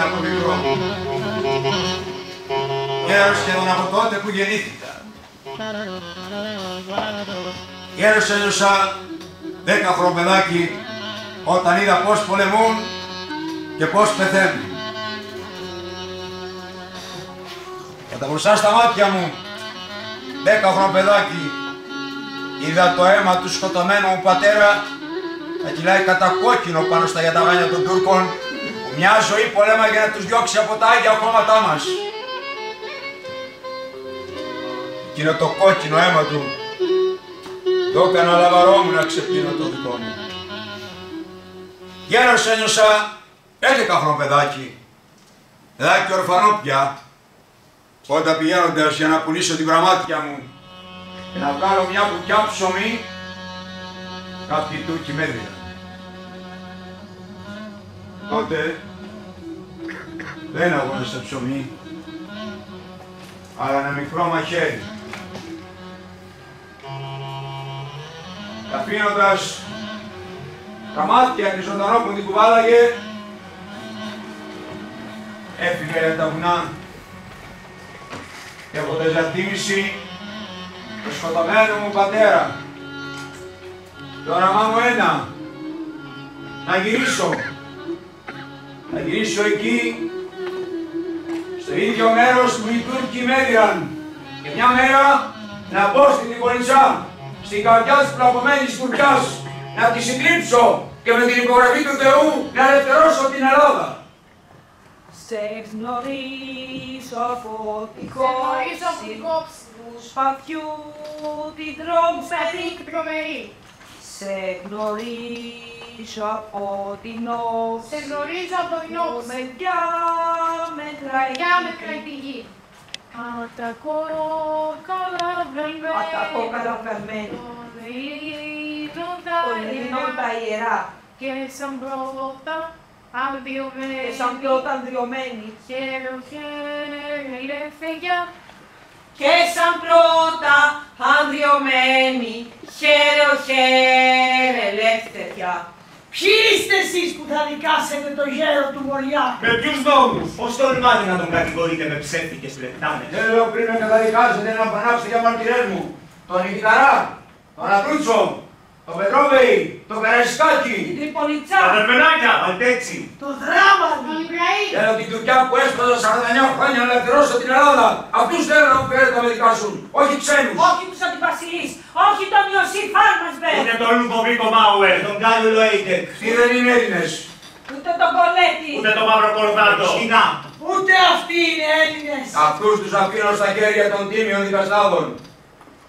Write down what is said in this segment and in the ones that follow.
Από μικρό. Γέρος σχεδόν από τότε που γεννήθηκα. Γέρος ένιωσα 10χρονο παιδάκι όταν είδα πώς πολεμούν και πώς πεθαίνουν. Κατά μπροστά στα μάτια μου, 10χρονο παιδάκι, είδα το αίμα του σκοτωμένου μου πατέρα να κυλάει κατά κόκκινο πάνω στα γιαταγάνια των Τούρκων. Μια ζωή πολέμαγε να τους διώξει από τα άγια χώματά μας. Εκείνο το κόκκινο αίμα του το έκανα λαβαρό μου να ξεπλύνω το δικό μου. Γέρος ένιωσα 11χρονο παιδάκι ορφανό πια, όταν πηγαίνοντας για να πουλήσω την πραμάτια μου και να βγάλω μια μπουκιά ψωμί, κάποιοι Τούρκοι με έδιναν. Τότε δεν αγώνασα ψωμί, αλλά ένα μικρό μαχαίρι. Αφήνοντας τα μάτια της ζωντανό που την κουβάλαγε, έφυγε τα βουνά και αποτέλεσα τίμηση του σκοτωμένου μου πατέρα. Το όραμά μου ένα, να γυρίσω. Να γυρίσω εκεί, στο ίδιο μέρος που οι Τούρκοι με έδιαν, και μια μέρα να μπω στην Νικολιτσά, στην καρδιά της πλακωμένης Τουρκιάς, να τη συντρίψω και με την υπογραφή του Θεού να ελευθερώσω την Ελλάδα. Σε γνωρίζω από τη κόψη του σπαθιού την τρομερή. Σε γνωρίζω από την όψη, μεριά μέτρα τη γη. Κατακόκαλα βερμένη, το Ελληνό τα ιερά, και σαν πρώτα ανδριωμένη, και σαν πρώτα ανδριωμένη, χαίρε ελεύθερια. Ποιοι είστε εσείς που θα δικάσετε το γέρο του Μοριά? Με ποιους νόμους? Πώς τολμάτε να τον κατηγορείτε με ψεύτικες πλεκτάνες? Θέλω πριν με καταδικάσετε να απανάψετε για μαρτυρές μου τον Ιδικαρά, τον Απρούτσο, τον Πετρόβεϊ, τον Καραϊσκάκη, την Τριπολιτσά, τα Δερμενάκια, Αλτέτσι, το δράμα, τον Ιμπραήμ. Θέλω την Τουρκιά που έσπαζα 49 χρόνια να ελευθερώσω την Ελλάδα. Αυτούς θέλω να μου φέρετε να με δικάσουν, όχι ξένους. όχι τους αντιβασιλείς, όχι τον Ιωσήφ Άρμασβερ, ούτε τον Λουκοβίκο Μάουερ, τον Κάλλιο Λοέιτεκ, Τι δεν είναι Έλληνες. ούτε τον Κολέτη, ούτε τον Μαύρο Κορδάτο, Σκηνά. ούτε αυτοί είναι Έλληνες. Αυτούς τους αφήνω στα χέρια των τίμιων δικαστάδων.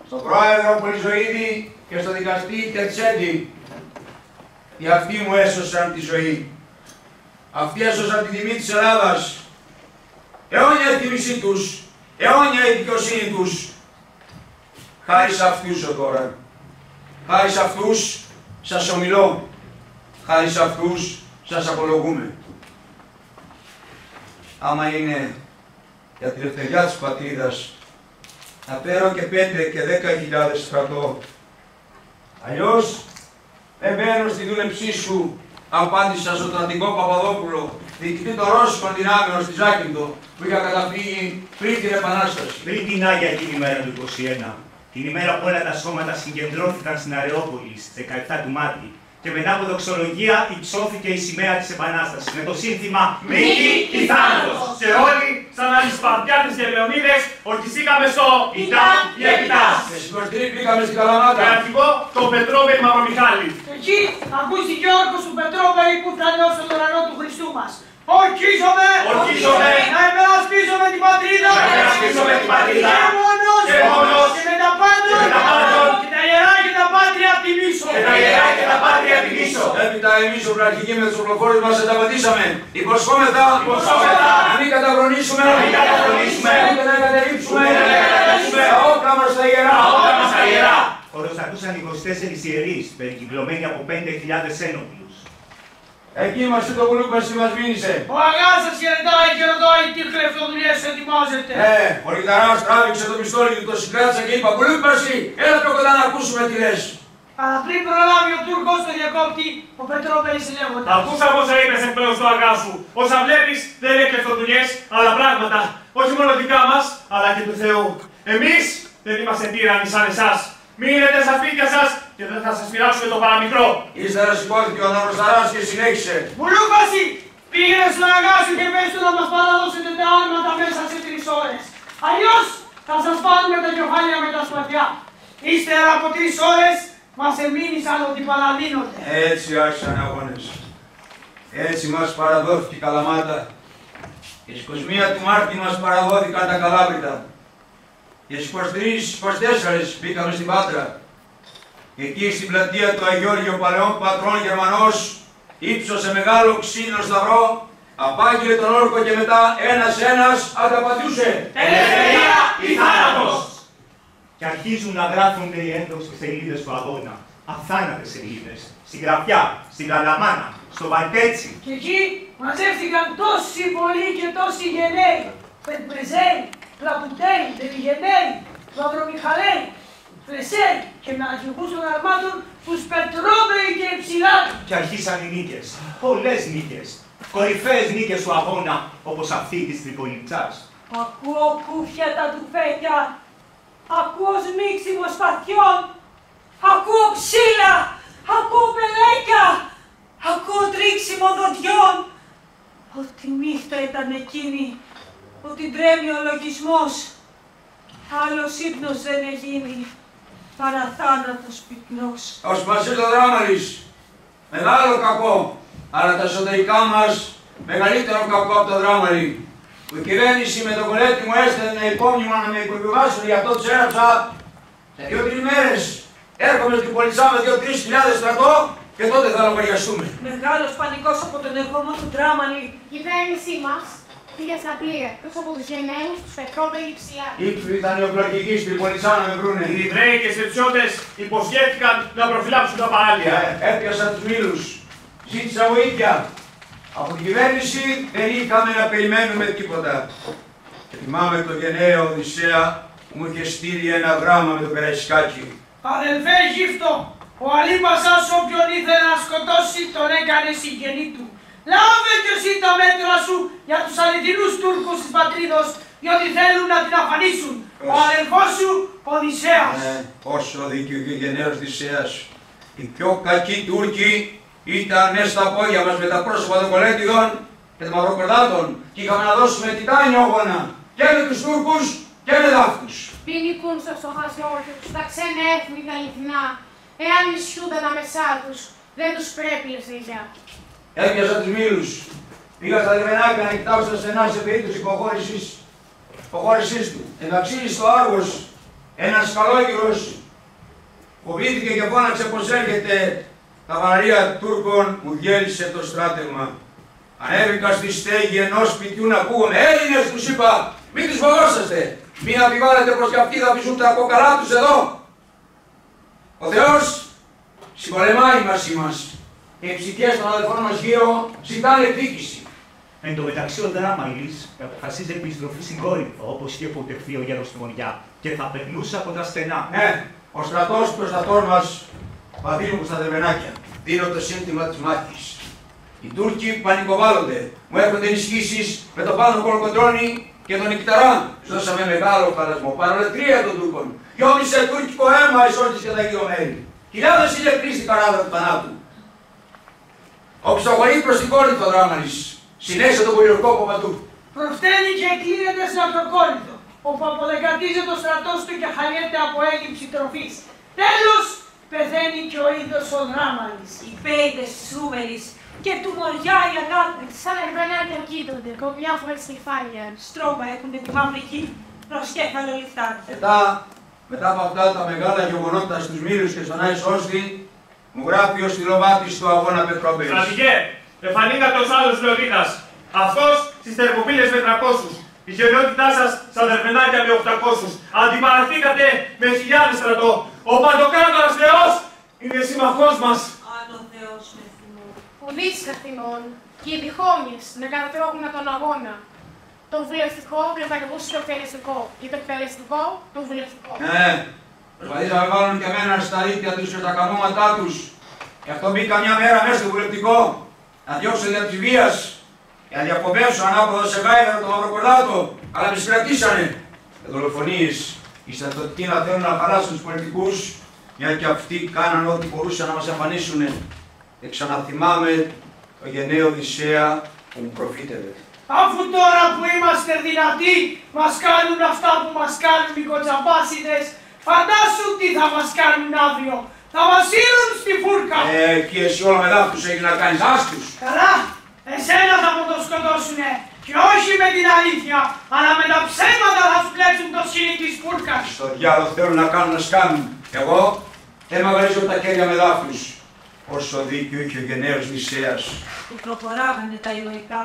Στον πρόεδρο Πολυζωήδη και στον δικαστή Τερτσέντη. Οι αυτοί μου έσωσαν τη ζωή. Αυτοί έσωσαν τη τιμή της Ελλάδας. Αιώνια η τίμησή τους, αιώνια η δικαιοσύνη τους. Χάρη σε αυτούς τώρα. Χάρη σε αυτούς σας ομιλώ. Χάρη σε αυτούς σας απολογούμε. Άμα είναι για τη ελευθεριά της πατρίδας, να φέρω και 5 και 10.000 στρατό. Αλλιώς δεν μπαίνω στη δούλεψή σου, απάντησα στον στρατηγό Παπαδόπουλο, διοικητή των Ρώσικων δυνάμεων στη Ζάκυνθο, που είχα καταφύγει πριν την Επανάσταση. Πριν την Άγια εκείνη ημέρα του 21, την ημέρα που όλα τα σώματα συγκεντρώθηκαν στην Αρεόπολη στις 17 του Μάρτη, και μετά από δοξολογία υψώθηκε η σημαία της Επανάστασης με το σύνθημα «Νίκη ή θάνατος». Και όλοι, σαν Αλισπαρτιάτες και Λεωνίδες, ορκιστήκαμε στο «Ιτάν ή Επιτάς». Με συγχωρητήρι πήγαμε στην Καλαμάτα. με αρχηγό τον Πετρόβεϊ Μαυρομιχάλη. Εκεί ακούστηκε ο όρκος του Πετρόβεϊ που θα νιώσει τον ουρανό του Χριστού μας. Ορκίζομαι να υπερασπίζομαι την πατρίδα την πατρίδα και μόνος και και με τα πάντα και με τα πάντα και τα ιερά και τα πάτρια τιμής πίσω. Και τα ιερά και τα πάτρια την πίσω. Έπειτα εμείς οι οπλαρχικοί με τους οπλοφόρους μας ανταπατήσαμε. Υποσχόμεθα να μην καταβρονίσουμε, ούτε να κατερρίψουμε τα όπλα μας στα ιερά. Οροσακούσαν 24 ιερείς, περικυκλωμένοι από 5.000 ένοπλους. Εκεί μας το Κουλούπαση μας μήνυσε. Ο Αγάς σας χαιρετάει και ρωτάει τι κλεφτοδουλειές ετοιμάζετε. Ο Ρηταράς τράβηξε το πιστόλι του, το συγκράτησα και είπα Κουλούπαση, έλα πιο κοντά να ακούσουμε τι λες. Αλλά πριν προλάβει ο Τούρκος το διακόπτη, ο Πετρόπελης λέγοντας. Ακούσαμε όσα είπες εκπλέον στο αργά σου. Όσα βλέπεις δεν είναι κλεφτοδουλειές, αλλά πράγματα. Όχι μόνο δικά μας, αλλά και του Θεού. Εμείς δεν είμαστε τύρανοι σαν εσάς. Μείνετε στα σπίτια σας και δεν θα σας πειράξουμε το παραμικρό. Ύστερα σηκώθηκε ο Ναυροσταράς και συνέχισε. Κουλούπαση, πήγαινε στον Αγά σου και πες του να μας παραδώσετε τα άρματα μέσα σε 3 ώρες. Αλλιώς θα σας πάρουμε τα κεφάλια με τα σπαθιά. Ύστερα από 3 ώρες μας εμείνησαν ότι παραδίνονται. Έτσι άρχισαν οι αγώνες. Έτσι μας παραδόθηκε η Καλαμάτα. Και στις 21 του Μάρτη μας παραδόθηκαν τα Καλάβρητα. Και στις 23-24 μπήκαμε στην Πάτρα. Και εκεί στην πλατεία του Αγιώργιου ο παλαιόν πατρών Γερμανός ύψωσε μεγάλο ξύλινο σταυρό, απάγγειλε τον όρκο και μετά ένας ανταπατούσε. Ελευθερία ή θάνατος! Και αρχίζουν να γράφονται οι έντοξες σελίδες του αγώνα. Αθάνατες σελίδες. Στη Γραφιά, στη Γαλαμάνα, στο Βαλτέτσι. Και εκεί μαζεύτηκαν τόσοι πολλοί και τόσοι γενναίοι. Πετμπρεζέοι, Πλαπουτέοι, Δελιγενναίοι, Μαυρομιχαλαίοι, Φλεσέοι και με αρχηγούς των αρμάτων τους Πετρόπαιοι και Υψηλάτοι. Και αρχίσαν οι νίκες. Πολλές νίκες. Κορυφαίες νίκες του αγώνα, όπως αυτή της Τριπολιτσάς. Ακούω κούφια τα τουφέκια. Ακούω σμίξιμο σπαθιών. Ακούω ξύλα. Ακούω πελέκια. Ακούω τρίξιμο δοντιών. Ότι νύχτα ήταν εκείνη. Ότι τρέμει ο λογισμός. Άλλος ύπνος δεν έγινε. Παρά θάνατος πυκνός. Ως μας ήρθε ο Δράμαλης. Μεγάλο κακό. Αλλά τα εσωτερικά μας μεγαλύτερο κακό από το Δράμαλη. Που η κυβέρνηση με τον κολέτη μου έστελνε υπόμνημα να με υποβιβάσουν, γι' αυτό τους έγραψα σε 2-3 μέρες. Έρχομαι στην Πολιτσά με 2-3 χιλιάδες στρατό και τότε θα λογαριαστούμε. Μεγάλος πανικός από τον ερχομό του Δράμαλη. Η κυβέρνησή μας πήγε στα πλοία, εκτός από τους γενναίους, τους Πετρόπαιοι Υψηλάτοι. Ήπιοι ήταν οι οπλαρχικοί στην Πολιτσά να με βρούνε. Οι Ιδραίοι και οι Στερτσιώτες υποσχέθηκαν να προφυλάξουν τα παράλια. Έπιασα τους μήλους. Ζήτησα βοήθεια. Από την κυβέρνηση δεν είχαμε να περιμένουμε τίποτα. Και θυμάμαι τον γενναίο Οδυσσέα που μου είχε στείλει ένα γράμμα με το Περαϊσκάκι. Αδελφέ γύφτο, ο Αλήπας σας όποιον ήθελε να σκοτώσει τον έκανε συγγενή του. Λάβε κι εσύ τα μέτρα σου για τους αληθινούς Τούρκους της πατρίδος, διότι θέλουν να την αφανίσουν. Ο αδελφός σου, Οδυσσέας. Πόσο δίκιο και γενναίος Οδυσσέας. Οι πιο κακοί Τούρκοι ήταν μέσα στα πόδια μας με τα πρόσωπα των κολέτιδων και των μαυροκορδάτων και είχαμε να δώσουμε τιτάνιο αγώνα και με τους Τούρκους και με δάφτους. Μην νικούν στο στοχασμό τους τα ξένα έθνη τα αληθινά. Εάν νησιούνται ανάμεσά τους, δεν τους πρέπει η ευθύσια. Έπιασα τους μήλους. Πήγα στα Δρεβενάκια να κοιτάξω τα στενά σε περίπτωση υποχώρησής του. Εντάξει, στο Άργος, ένας καλόγυρος φοβήθηκε και φώναξε πως έρχεται καβαλαρία Τούρκων, μου γέλησε το στράτευμα. Ανέβηκα στη στέγη ενός σπιτιού να ακούγομαι. Έλληνες, τους είπα, μην τους φοβόσαστε. Μην αμφιβάλλετε πως και αυτοί θα αφήσουν τα κόκαλά τους εδώ. Ο Θεός συμπολεμάει μαζί μας. Και οι ψυχές των αδελφών μας γύρω ζητάνε εκδίκηση. Εν τω μεταξύ ο Δράμαλης αποφασίζει επιστροφή στην Κόρινθο, όπως είχε αποτεχθεί ο γέρος του Μοριά, και θα περνούσε από τα στενά. Ναι, ο στρατός προστατών μας πατρίνουν στα Δρεβενάκια. Δίνω το σύνθημα της μάχης. Οι Τούρκοι πανικοβάλλονται. Μου έρχονται ενισχύσεις με το πάνω Κολοκοντρώνη και τον Νικταρά. Δώσαμε μεγάλο χαλασμό, παρολετρία των Τούρκων. Γιόμισε τουρκικό αίμα εις όλες και τα γύρω μέρη. Χιλιάδες ηλεκτρίστηκαν άδρα του θανάτου. Ο ψυχογονεί προς την Κόρινθο ο Δράμαλης. Συνέχισε τον πολιορκόπο παντού. Προφταίνει και κλείνεται στην Ακροκόρινθο, όπου αποδεκατίζει το στρατός του και χαλιέται από έλλειψη τροφής. Τέλος, πεθαίνει και ο ίδιος ο Δράμαλης. Οι πέιδες της Σούμερης και του Μοριά οι αγάπες. Σαν ερβενάκια κοίτονται, κομιάφορες κεφάλια. Στρώμα έχουν τη μαύρη γη, προσκέφαλο λιφτάρι. Μετά από αυτά τα μεγάλα γεγονότα στους Μήλους και στον Άη Σώστη, Μου γράφει ο στυλοβάτης του αγώνα Πετρόπελης. Στρατηγέ, εφανήκατε ως άλλος Λεωνίδας. Αυτός στις θερμοπύλες με 300. Η γενναιότητά σας στα δερφενάκια με 800. Αντιπαραθήκατε με χιλιάδες στρατό. Ο Παντοκράτορας Θεός είναι σύμμαχός μας. Αν ο Θεός με θυμώ. Πουλήσεις Αθηνών και οι διχόνιες να κατατρώγουν τον αγώνα. Το βουλευτικό κλειδαρικούς και το εκτελεστικό. Και το εκτελεστικό, το βουλευτικό. Ναι, προσπαθείς να με βάλουν και εμένα στα ίκτια τους και τα καμώματά τους. Γι' αυτό μπήκα μια μέρα μέσα στο βουλευτικό. Να διώξω δια της βίας. Για να διακοπεύσω ανάποδα σε γάιδαρο το Μαυροκορδάτο. Αλλά με συγκρατήσανε. Με δολοφονίες. Οι στρατιωτικοί να θέλουν να χαλάσουν τους πολιτικούς, μια και αυτοί κάναν ό,τι μπορούσαν να μας εμφανίσουν. Και ξαναθυμάμαι το γενναίο Οδυσσέα που μου προφήτευε. Αφού τώρα που είμαστε δυνατοί, μας κάνουν αυτά που μας κάνουν οι κοτσαμπάσιδες, φαντάσου τι θα μας κάνουν αύριο. Θα μας σύρουν στη φούρκα. Εκεί εσύ όλα με δάφτους έχεις να κάνεις, άστους. Καλά, εσένα θα μου το σκοτώσουνε. Και όχι με την αλήθεια, αλλά με τα ψέματα θα σου κλέψουν το σκηνή της φούρκας. Στο διάλογο θέλουν να κάνουν να σκάνουν. Εγώ δεν μαγαρίζω τα χέρια με δάφτους. Όσο δίκιο είχε ο γενναίος Νησέας. Που προχωράγανε τα ηρωικά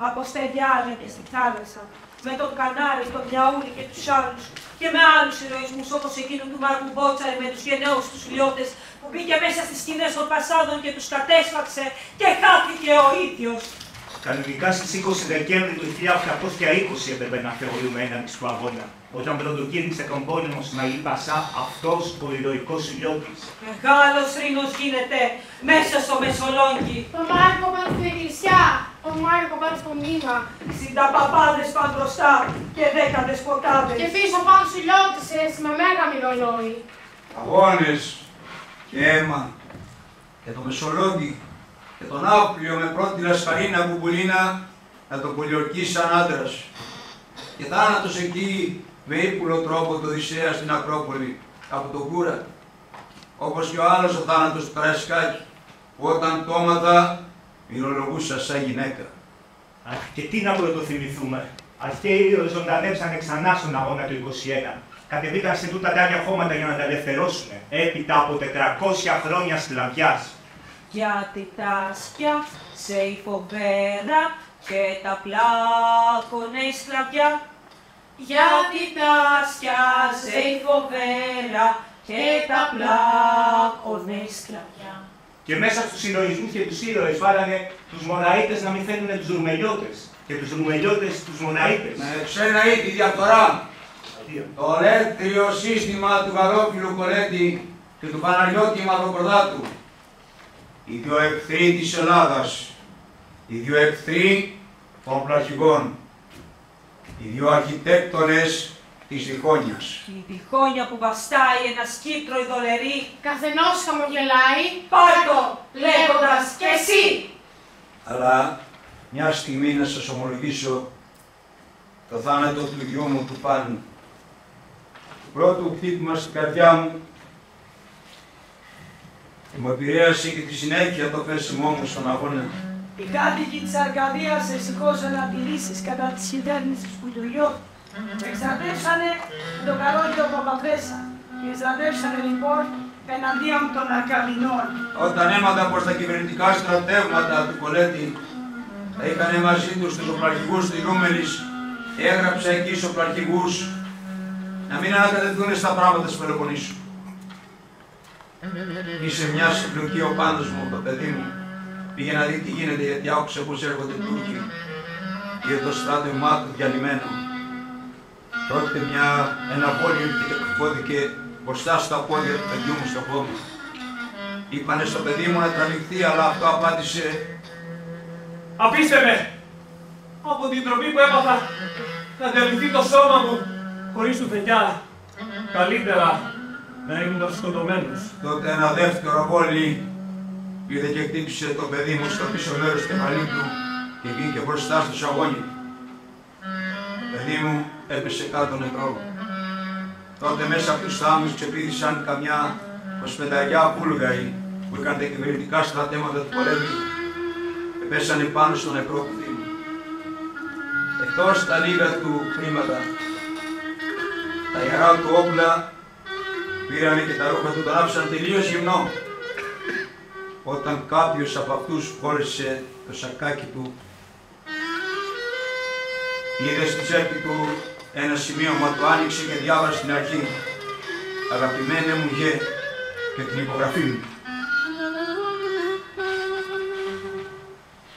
από στεριάδια και στη θάλασσα. Με τον Κανάρη, τον Διαούλη και τους άλλους. Και με άλλους ηρωισμούς όπως εκείνο του Μάρκου Μπότσαρη με τους γενναίους τους λιώτες που μπήκε μέσα στις σκηνές των Πασάδων και τους κατέσφαξε και χάθηκε ο ίδιος. Κανονικά στις 20 Δεκέμβρη του 1820 έπρεπε να θεωρούμε έναρξη του αγώνα, όταν πρωτοκήρυξε τον πόλεμο στην Αλή Πασά αυτός ο ηρωικός ηλιώτης. Μεγάλος ρήνος γίνεται μέσα στο Μεσολόγγι. Τον Μάρκο πάνω στην εκκλησιά, τον Μάρκο πάνω στο μνήμα. 60 παπάδες πάνε μπροστά και 10 δεσποτάδες. Και πίσω πάνω στους λιώτησες με μέγα ρολόι. Αγώνες και αίμα και το Μεσολόγγι και τον Άφλιο με πρώτη λασχαρίνα Μπουμπουλίνα να τον πολιορκεί σαν άντρας. Και θάνατος εκεί με ύπουλο τρόπο το Οδυσσέα στην Ακρόπολη από τον Κούρα. Όπως και ο άλλος ο θάνατος του Καραϊσκάκη που όταν το έμαθα μυρολογούσα σαν γυναίκα. Αχ, και τι να πρωτοθυμηθούμε. Αρχαίοι ζωντανέψανε ξανά στον αγώνα του 21. Κατεβήκαν σε τούτα τα άλλα χώματα για να τα ελευθερώσουν. Έπειτα από 400 χρόνια σκλαβιάς. Γιατί τα ασκιά σε η φοβέρα και τα πλάκωνε η σκλαβιά. Γιατί τα ασκιά σε η φοβέρα και τα πλάκωνε η σκλαβιά. Και μέσα στους συλλογισμούς και τους ήρωες βάλανε τους Μοναΐτες να μην θέλουν τους Ρουμελιώτες και τους Ρουμελιώτες τους Μοναΐτες. Με ξένα ή τη διαφθορά. Το ολέθριο σύστημα του Γαρόφιλου Κολέτη και του Παναγιώτη Μαυροκορδάτου. Οι δύο εχθροί της Ελλάδας, οι δύο εχθροί των πλασιγών, οι δύο αρχιτέκτονες της διχόνιας. Η διχόνια που βαστάει ένα σκύπτρο ειδωλερή. Καθενός χαμογελάει. Πάρτο λέγοντας κι εσύ. Αλλά μια στιγμή να σας ομολογήσω το θάνατο του γιού μου του Πάνου. Το πρώτο χτύπημα στην καρδιά μου μου επηρέασε και τη συνέχεια το πέσιμό μου στον αγώνα. Οι κάτοικοι της Αρκαδίας σηκώσαν απειλήσεις κατά της κυβέρνησης του Πουλιού. Εξαρτεύσανε το καρότιο Παπαδρέσα και εξαρτεύσανε λοιπόν εναντίον των Αρκαδινών. Όταν έμαθα πως τα κυβερνητικά στρατεύματα του Κολέτη θα είχαν μαζί τους τους οπλαρχηγούς της Ρούμελης, έγραψα εκεί στους οπλαρχηγούς να μην ανακατευθούν στα πράγματα της Πελοποννήσου. Είσαι μια συμπλοκή ο πάντος μου, το παιδί μου. Πήγε να δει τι γίνεται γιατί άκουσε πως έρχονται Τούρκοι και το στράτευμά του διαλυμένο. Τότε ένα πόλιο και κρυφώθηκε μπροστά στα πόδια του παιδιού μου στο χώμα. Είπανε στο παιδί μου να τραβηχθεί, αλλά αυτό απάντησε: Αφήστε με! Από την τροπή που έπαθα να διαλυθεί το σώμα μου χωρίς του παιδιά. Καλύτερα να ήμουν σκοτωμένος. Τότε ένα δεύτερο βόλι πήρε και χτύπησε το παιδί μου στο πίσω μέρος του κεφαλιού του και βγήκε μπροστά στο σαγόνι. Το παιδί μου έπεσε κάτω νεκρό. Τότε μέσα από τους θάμνους ξεπήδησαν καμιά 25 Βούλγαροι που είχαν τα κυβερνητικά στρατεύματα του πολέμου και πέσανε πάνω στο νεκρό του Δήμου. Εκτός τα λίγα του χρήματα, τα ιερά του όπλα πήρανε και τα ρούχα του, τον άφησαν τελείως γυμνό. όταν κάποιος από αυτούς φόρεσε το σακάκι του, είδε στη τσέπη του ένα σημείωμα, το άνοιξε και διάβασε στην αρχή «Αγαπημένε μου γε» και την υπογραφή μου.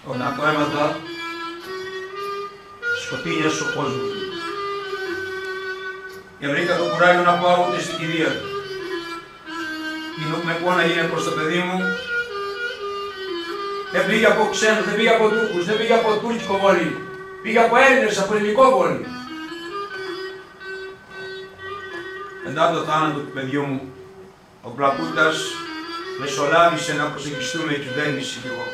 Όταν το έμαθα, σκοτίνιασε ο κόσμος. Και βρήκα το κουράγιο να πάω ούτε στην κηδεία του. Με πόναγε προς το παιδί μου. Δεν πήγε από ξένους, δεν πήγε από Τούρκους, δεν πήγε από τουρκικό βόλι. Πήγε από Έλληνες, από ελληνικό βόλι. Μετά το θάνατο του παιδιού μου, ο Πλακούτας μεσολάβησε να προσεγγιστούμε η κυβέρνηση κι εγώ.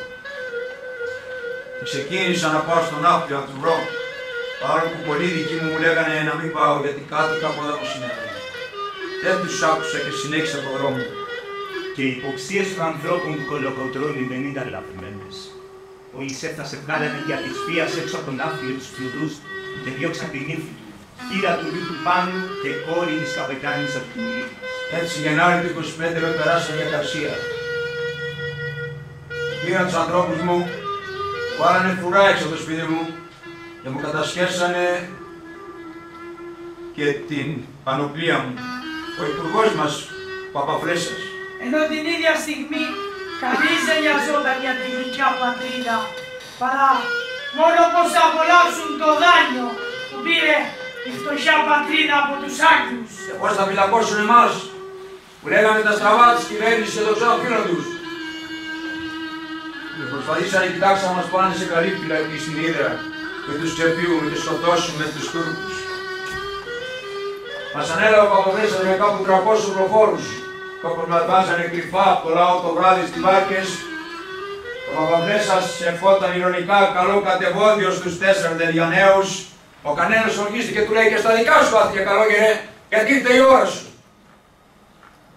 Ξεκίνησα να πάω στον Άφλιο να του βρω, παρόλο που πολλοί δικοί μου λέγανε να μην πάω γιατί κάτι κάπου δεν μου συνέβαινε. Δεν τους άκουσα και συνέχισα τον δρόμο. Και οι υποψίες των ανθρώπων του Κολοκοτρώνη δεν ήταν λαθημένες. Ο Ισέφτας βγάλανε για της φίας έξω από τον Άφλιο τους φλουρούς και διώξαν την ύφη του, κύρα του γιου του Πάνου και κόρη της καπετάνης από την ύφη. Έτσι Γενάρη του 25 με περάσαν για Καρσία. Πήραν τους ανθρώπους μου, βάλανε φρουρά έξω από το σπίτι μου και μου κατασχέσανε και την πανοπλία μου. Ο υπουργός μας, Παπαφλέσσας. Ενώ την ίδια στιγμή κανείς δεν νοιαζόταν για τη γλυκιά πατρίδα, παρά μόνο πως θα απολαύσουν το δάνειο που πήρε η φτωχιά πατρίδα από τους Άγγλους. Και πώς θα φυλακώσουν εμάς, που λέγαμε τα στραβά της κυβέρνησης και των ξένων φίλων τους. Και προσπαθήσανε οι κοιτάξα να μας πάνε σε καλή φυλακή στην Ύδρα και τους ξεφύγουμε και σκοτώσουμε τους Τούρκους. Μας ανέλαβε ο Παπαδέσσας με κάπου 300 προφόρους και όπως μας βάζανε κρυφά από το λαό το βράδυ στις βάρκες, ο Παπαδέσσας ευχόταν ειρωνικά καλό κατεβόδιο στους 4 Δελιαναίους. Ο κανένας ορκίστηκε και του λέει και στα δικά σου άθλια καλόγερε, γιατί ήρθε η ώρα σου.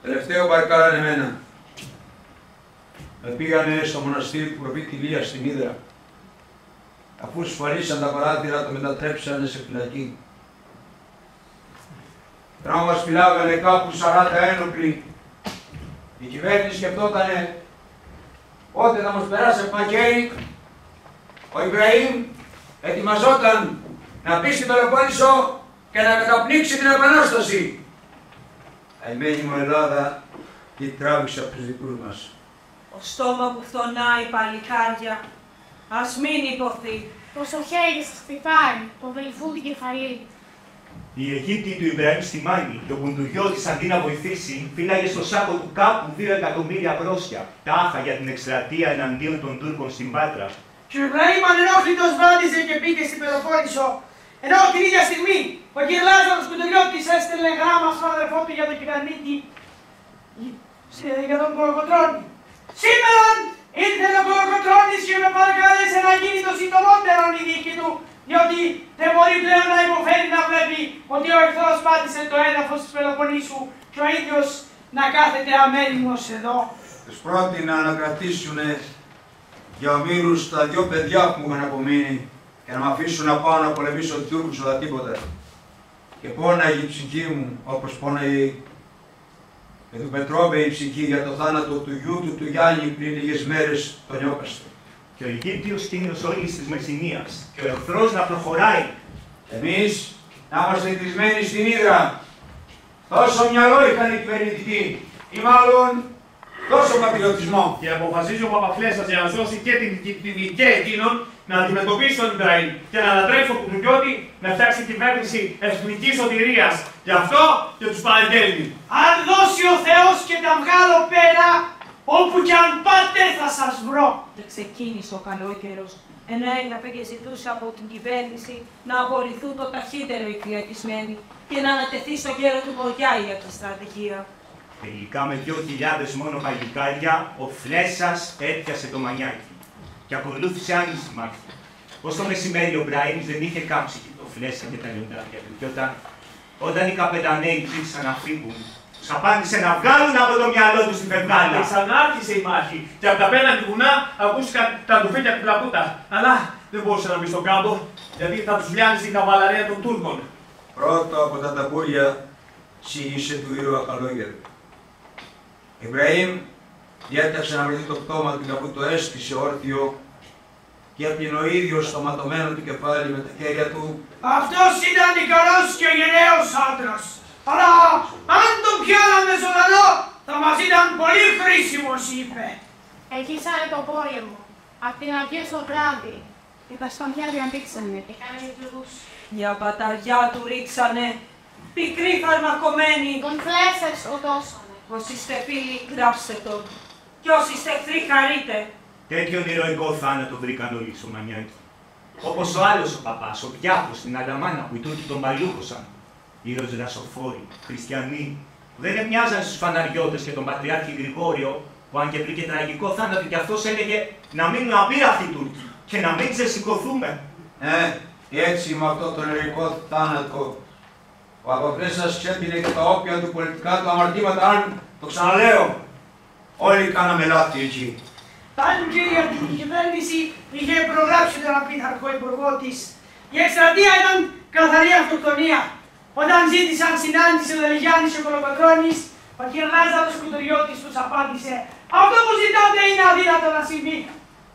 Τελευταίο μπαρκάρανε εμένα. Με πήγανε στο μοναστήρι του προφήτη Ηλία στην Ύδρα. Αφού σφαρίσαν τα παράθυρα, το μετατρέψανε σε φυλακή. Τώρα μας φυλάγανε κάπου 40 ένοπλοι. Η κυβέρνηση σκεφτότανε πότε θα μας περάσει από μακέρι. Ο Ιμπραήμ ετοιμαζόταν να πει στην Πελοπόννησο και να καταπνίξει την Επανάσταση. Καημένη μου Ελλάδα, τι τράβηξε από τους δικούς μας. Ο στόμα που φθονάει παλικάρια, ας μην υποθεί. Πως το χέρι σας χτυπάει, το βελφούν την κεφαλή. Η Αιγύπτη του Ιμπραήμ στη Μάνη, το κουντουγιό της αντί να βοηθήσει, φύλαγε στο σάκο του κάπου 2 εκατομμύρια πρόσια, τάχα για την εκστρατεία εναντίον των Τούρκων στην Πάτρα. Και ο Ιμπραήμ ανενόχλητος βράντιζε και πήγε στην Πελοπόννησο, ενώ την ίδια στιγμή ο κ. Λάζαρος Κουντελιώτης έστελνε γράμμα στον αδερφό του για τον κυβερνήτη για τον Κολοκοτρώνη. Σήμερα ήρθε ο Κολοκοτρώνης και με παρακάλεσε να γίνει το συντομότερο η δίκη του, διότι δεν μπορεί πλέον να υποφέρει να βλέπει ότι ο εχθρός πάτησε το έδαφος της Πελοποννήσου και ο ίδιος να κάθεται αμένιμος εδώ. Τους πρότεινα να κρατήσουν για ομήρους τα 2 παιδιά που μου είχαν απομείνει και να μ' αφήσουν να πάω να πολεμήσω τους Τούρκους όλα τίποτα. Και πόναγε η ψυχή μου όπως πόναγε και του Πετρόβε η ψυχή για το θάνατο του γιού του Γιάννη πριν λίγες μέρες τον νιώκαστο. Και ο Αιγύπτιος κίνδυνος όλης της Μεσσηνίας και ο εχθρός να προχωράει. Εμείς να είμαστε κλεισμένοι στην Ύδρα. Τόσο μυαλό είχαν οι κυβερνητικοί ή μάλλον τόσο πατριωτισμό. Και αποφασίζει ο Παπαφλέσσας για να σώσει και την Αιγύπτινη και εκείνον να αντιμετωπίσει τον Ιμπραήμ και να ανατρέψει τον Κουντουγιώτη να φτιάξει κυβέρνηση εθνικής σωτηρίας. Γι' αυτό και τους παραγγέλνει. Αν δώσει ο Θεός και τα βγάλω πέρα, όπου κι αν πάτε θα σας βρω. Και ξεκίνησε ο καλό καιρός, ενώ έγραφε και ζητούσε από την κυβέρνηση να απορριθούν το ταχύτερο οι φυλακισμένοι και να ανατεθεί στο γέρο του Βοριά η αυτοστρατηγία. Τελικά με 2.000 μόνο παλικάρια, ο Φλέσσας έπιασε το μανιάκι και ακολούθησε άνηση μάχη. Ως το μεσημέρι ο Μπράιμς δεν είχε κάψει το Φλέσσα και τα λιοντάρια του και όταν οι καπεταναίοι ψήφισαν να φύγουν, τους απάντησε να βγάλουν από το μυαλό τους την φευγάλα. Ξανάρχισε η μάχη και από τα απέναντι βουνά ακούστηκαν τα τουφίκια του Πλακούτα. Αλλά δεν μπορούσε να μπει στον κάμπο γιατί θα τους λιάνιζε η καβαλαρία των Τούρκων. Πρώτο από τα ταπούρια σήγησε του ήρωα καλόγερου. Ιμπραήμ διέταξε να βρεθεί το πτώμα του και αφού το έστησε όρθιο και έπινε ο ίδιος στο ματωμένο του κεφάλι με τα χέρια του. Αυτός ήταν ικανός και γενναίος άντρας. Αλλά αν τον πιάναμε ζωντανό, θα μας ήταν πολύ χρήσιμος, είπε. Αρχίσανε το πόλεμο. Απ' την αυγή στο βράδυ. Οι παστονιάδοι αντίξανε και κάνανε τους. Μια μπαταριά του ρίξανε, πικροί φαρμακομένοι. Τον κλέσσες σκοτώσανε. Όσοι είστε φίλοι, γράψτε τον. Κι όσοι είστε εχθροί, χαρείτε. Τέτοιον ηρωικό θάνατο βρήκαν όλοι στο Μανιάκι. Όπως ο άλλος ο παπάς, ο Πιάχος στην Αλαμάνα που οι Τούρκοι τον παλιούχωσαν. Ήρωες δρασοφόροι, χριστιανοί, που δεν μοιάζαν στους φαναριώτες και τον Πατριάρχη Γρηγόριο, που αν και βρήκε τραγικό θάνατο κι αυτός έλεγε να μείνουν απείραχτοι οι Τούρκοι και να μην ξεσηκωθούμε. Έτσι με αυτό τον ηρωικό θάνατο, ο Αποκρίστας ξέπινε και τα όπια του πολιτικά του αμαρτήματα, αν το ξαναλέω, όλοι κάναμε λάθη εκεί. Αν και για την κυβέρνηση είχε προγράψει τον απίθαρχο υπουργό της, η εκστρατεία ήταν καθαρή αυτοκτονία. Όταν ζήτησαν συνάντηση ο Δελγιάννης και ο Κολοκοτρώνης, ο κ. Λάζαρος Κουτουριώτης τους απάντησε «Αυτό που ζητάτε είναι αδύνατο να συμβεί.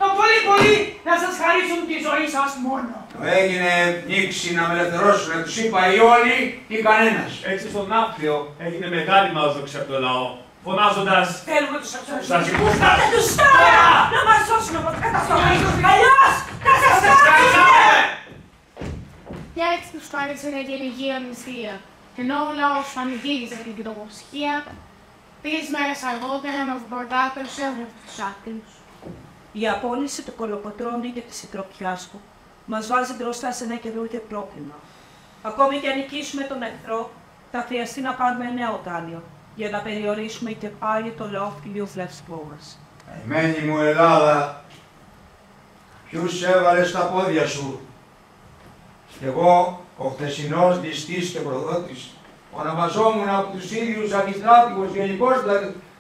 Το πολύ πολύ να σας χαρίσουν τη ζωή σας μόνο». Έγινε νήξη να με ελευθερώσουν, τους είπα ή όλοι ή κανένας. Έτσι στον Ναύπλιο έγινε μεγάλη μάζοξη από το λαό, φωνάζοντας Θέλουμε τους αρχαίους αρχηγούς μας. να τους τώρα να μας σώσουν από την καταστροφή. Αλλιώς θα σας κάνουμε! Και έτσι τους πάρεσαν για την Αγία Μυστία. Ενώ ο λαός πανηγύριζε την κοινοβοσχεία, 3 μέρες αργότερα ο Μπορδάτος έβρεπε τους άκρους. Η απόλυση του Κολοκοτρώνη και της συντροφιάς του μας βάζει μπροστά σε ένα καινούργιο πρόβλημα. Ακόμη και αν νικήσουμε τον εχθρό, θα χρειαστεί να πάρουμε νέο δάνειο για να περιορίσουμε και πάλι το λαό φιλίου Βλευσπόγας. Καημένη μου Ελλάδα, ποιους έβαλες στα πόδια σου. Κι εγώ, ο χθεσινός διστής και προδότης, ονομαζόμουν από τους ίδιους αντιστράτηγους γενικώς,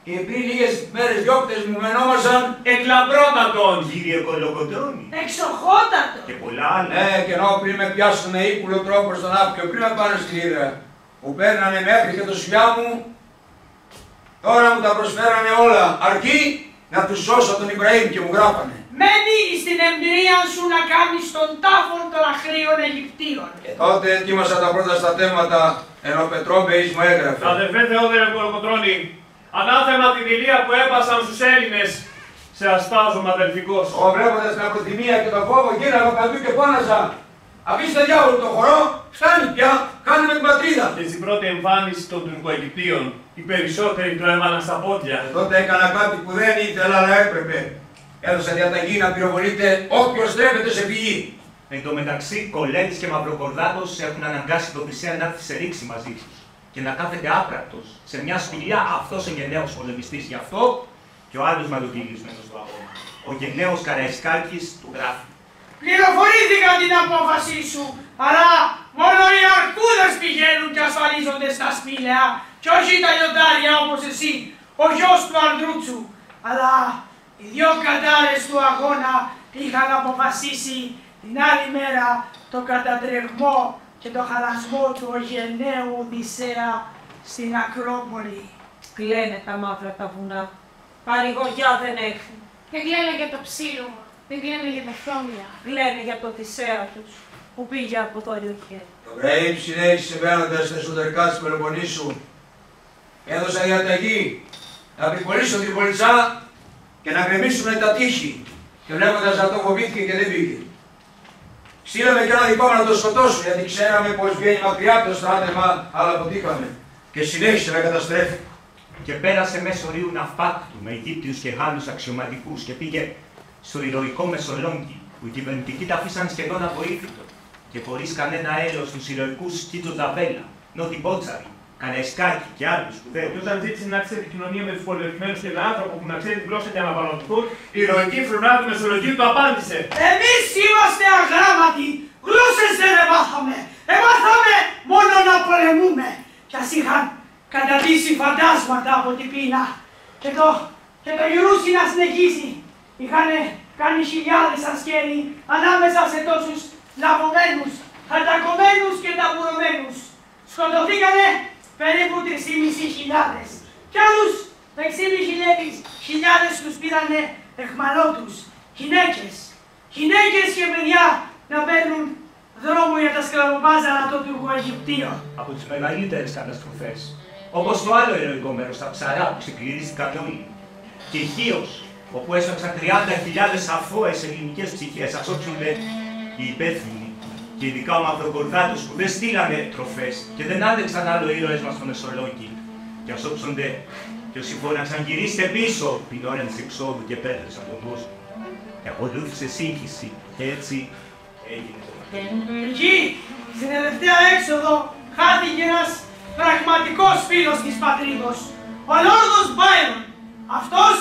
και πριν λίγες μέρες διώκτες μου με ονόμασαν Εκλαμπρότατον! Κύριε Κολοκοτρώνη Εξοχότατο! και πολλά άλλα. και ενώ πριν με πιάσουν με ύπουλο τρόπο στον άπιο, πριν με πάνε στην Ύδρα, που παίρνανε μέχρι και το σφιά μου, τώρα μου τα προσφέρανε όλα, αρκεί να τους σώσω τον Ιμπραήμ και μου γράφανε. Μένει στην εμπειρία σου να κάνεις τον τάφο των αχρήων Αιγυπτίων. Και τότε ετοίμασα τα πρώτα στα θέματα, ενώ Πετρόμπεης μου έγραφε. Αδερφέ Θεόδωρε Κολοκοτρώνη, ανάθεμα την ηλία που έπασαν στους Έλληνες, σε ασπάζομαι αδελφικός. Εγώ βλέποντας την απροθυμία και τον φόβο γύραγα παντού και φώναζα. Αφήστε διάβολο το χορό, φτάνει πια, κάνουμε την πατρίδα. Και στην πρώτη εμφάνιση των Τουρκοαιγυπτίων, οι περισσότεροι το έβαλαν στα πόδια. Τότε έκανα κάτι που δεν ήθελα, αλλά έπρεπε. Έδωσα διαταγή να πυροβολείτε όποιος τρέφεται σε πηγή. Εν τω μεταξύ, Κολέτης και Μαυροκορδάτος έχουν αναγκάσει τον Χριστιαν να έρθει σε ρήξη μαζί τους και να κάθεται άπρακτος σε μια σπηλιά, αυτός ο γενναίος πολεμιστής γι' αυτό και ο άλλος μαλλοκυλισμένος του αγώνα. Ο γενναίος Καραϊσκάκης του γράφει. Πληροφορήθηκα την απόφασή σου, αλλά μόνο οι αρκούδες πηγαίνουν και ασφαλίζονται στα σπήλαια και όχι τα λιοντάρια όπως εσύ, ο γιος του Ανδρούτσου. Αλλά οι 2 κατάρες του αγώνα είχαν αποφασίσει την άλλη μέρα το κατατρεγμό και το χαλασμό του γενναίου Οδυσσέα στην Ακρόπολη. Κλαίνε τα μαύρα τα βουνά, παρηγοριά δεν έχουν. Δεν κλαίνε για το ψήλωμα, δεν κλαίνε για τα χιόνια. Κλαίνε για το Οδυσσέα τους που πήγε από το Ιωκέ. Το Ιμπραήμ συνέχισε μπαίνοντας στα εσωτερικά της Πελοποννήσου. Έδωσα διαταγή να πυρπολίσω την Πολυτσά και να γκρεμίσουμε τα τείχη. Και βλέποντας αυτό φοβήθηκε και δεν πήγε. Στείλαμε και ένα δικό μας να το σκοτώσουν, γιατί ξέραμε πως βγαίνει μακριά από το στράτευμα, αλλά αποτύχαμε. Και συνέχισε να καταστρέφει. Και πέρασε μέσω ρίου Ναυπάκτου με Αιγύπτιους και Γάλλους αξιωματικούς και πήγε στο ηρωικό Μεσολόγγι, που οι κυβερνητικοί τα αφήσαν σχεδόν αβοήθητο και χωρίς κανένα έλεος τους ηρωικούς Κίτζο Τζαβέλα, Νότι Μπότσαρη, Καραϊσκάκη και άλλους σπουδαίους. Και όταν ζήτησε να έρθει σε επικοινωνία με τους πολεμισμένους και έναν άνθρωπο που να ξέρει τη γλώσσα και να αναπαραγωγηθούν, η ηρωική φρουρά του Μεσολογγίου του απάντησε. Εμείς είμαστε αγράμματοι, γλώσσες δεν μάθαμε. Εμάθαμε μόνο να πολεμούμε. Κι ας είχαν καταδύσει φαντάσματα από την πείνα. Και το Γιουρούσι να συνεχίσει. Είχαν κάνει χιλιάδες ασκέρι ανάμεσα σε τόσους λαβωμένους, χαρτακωμένους και ταμπουρωμένους. Σκοτωθήκανε περίπου 3.500 κι άλλους χιλιάδες τους πήρανε εχμαλώτους, γυναίκες και παιδιά να παίρνουν δρόμο για τα σκλαβοπάζαρα των Τουρκοαιγυπτίων. Από τις μεγαλύτερες καταστροφές, όπως το άλλο ηρωικό μέρος, τα Ψαρά που ξεκληρίστηκαν όλοι. Και η Χίος, όπου έσφαξαν 30.000 αθώες ελληνικές ψυχές, ας όψονται οι υπεύθυνοι. Και ειδικά ο Μαυροκορδάτος που δεν στείλανε τροφές και δεν άντεξαν άλλο οι ήρωες μας στο Μεσολόγγι. Και ας όψονται και όσοι φώναξαν γυρίστε πίσω την ώρα της εξόδου και πέτρεψαν τον κόσμο. Και ακολούθησε σύγχυση και έτσι έγινε το μαθήμα. Εκεί, στην τελευταία έξοδο, χάθηκε ένας πραγματικός φίλος της πατρίδος, ο Λόρδος Μπάιρον. Αυτός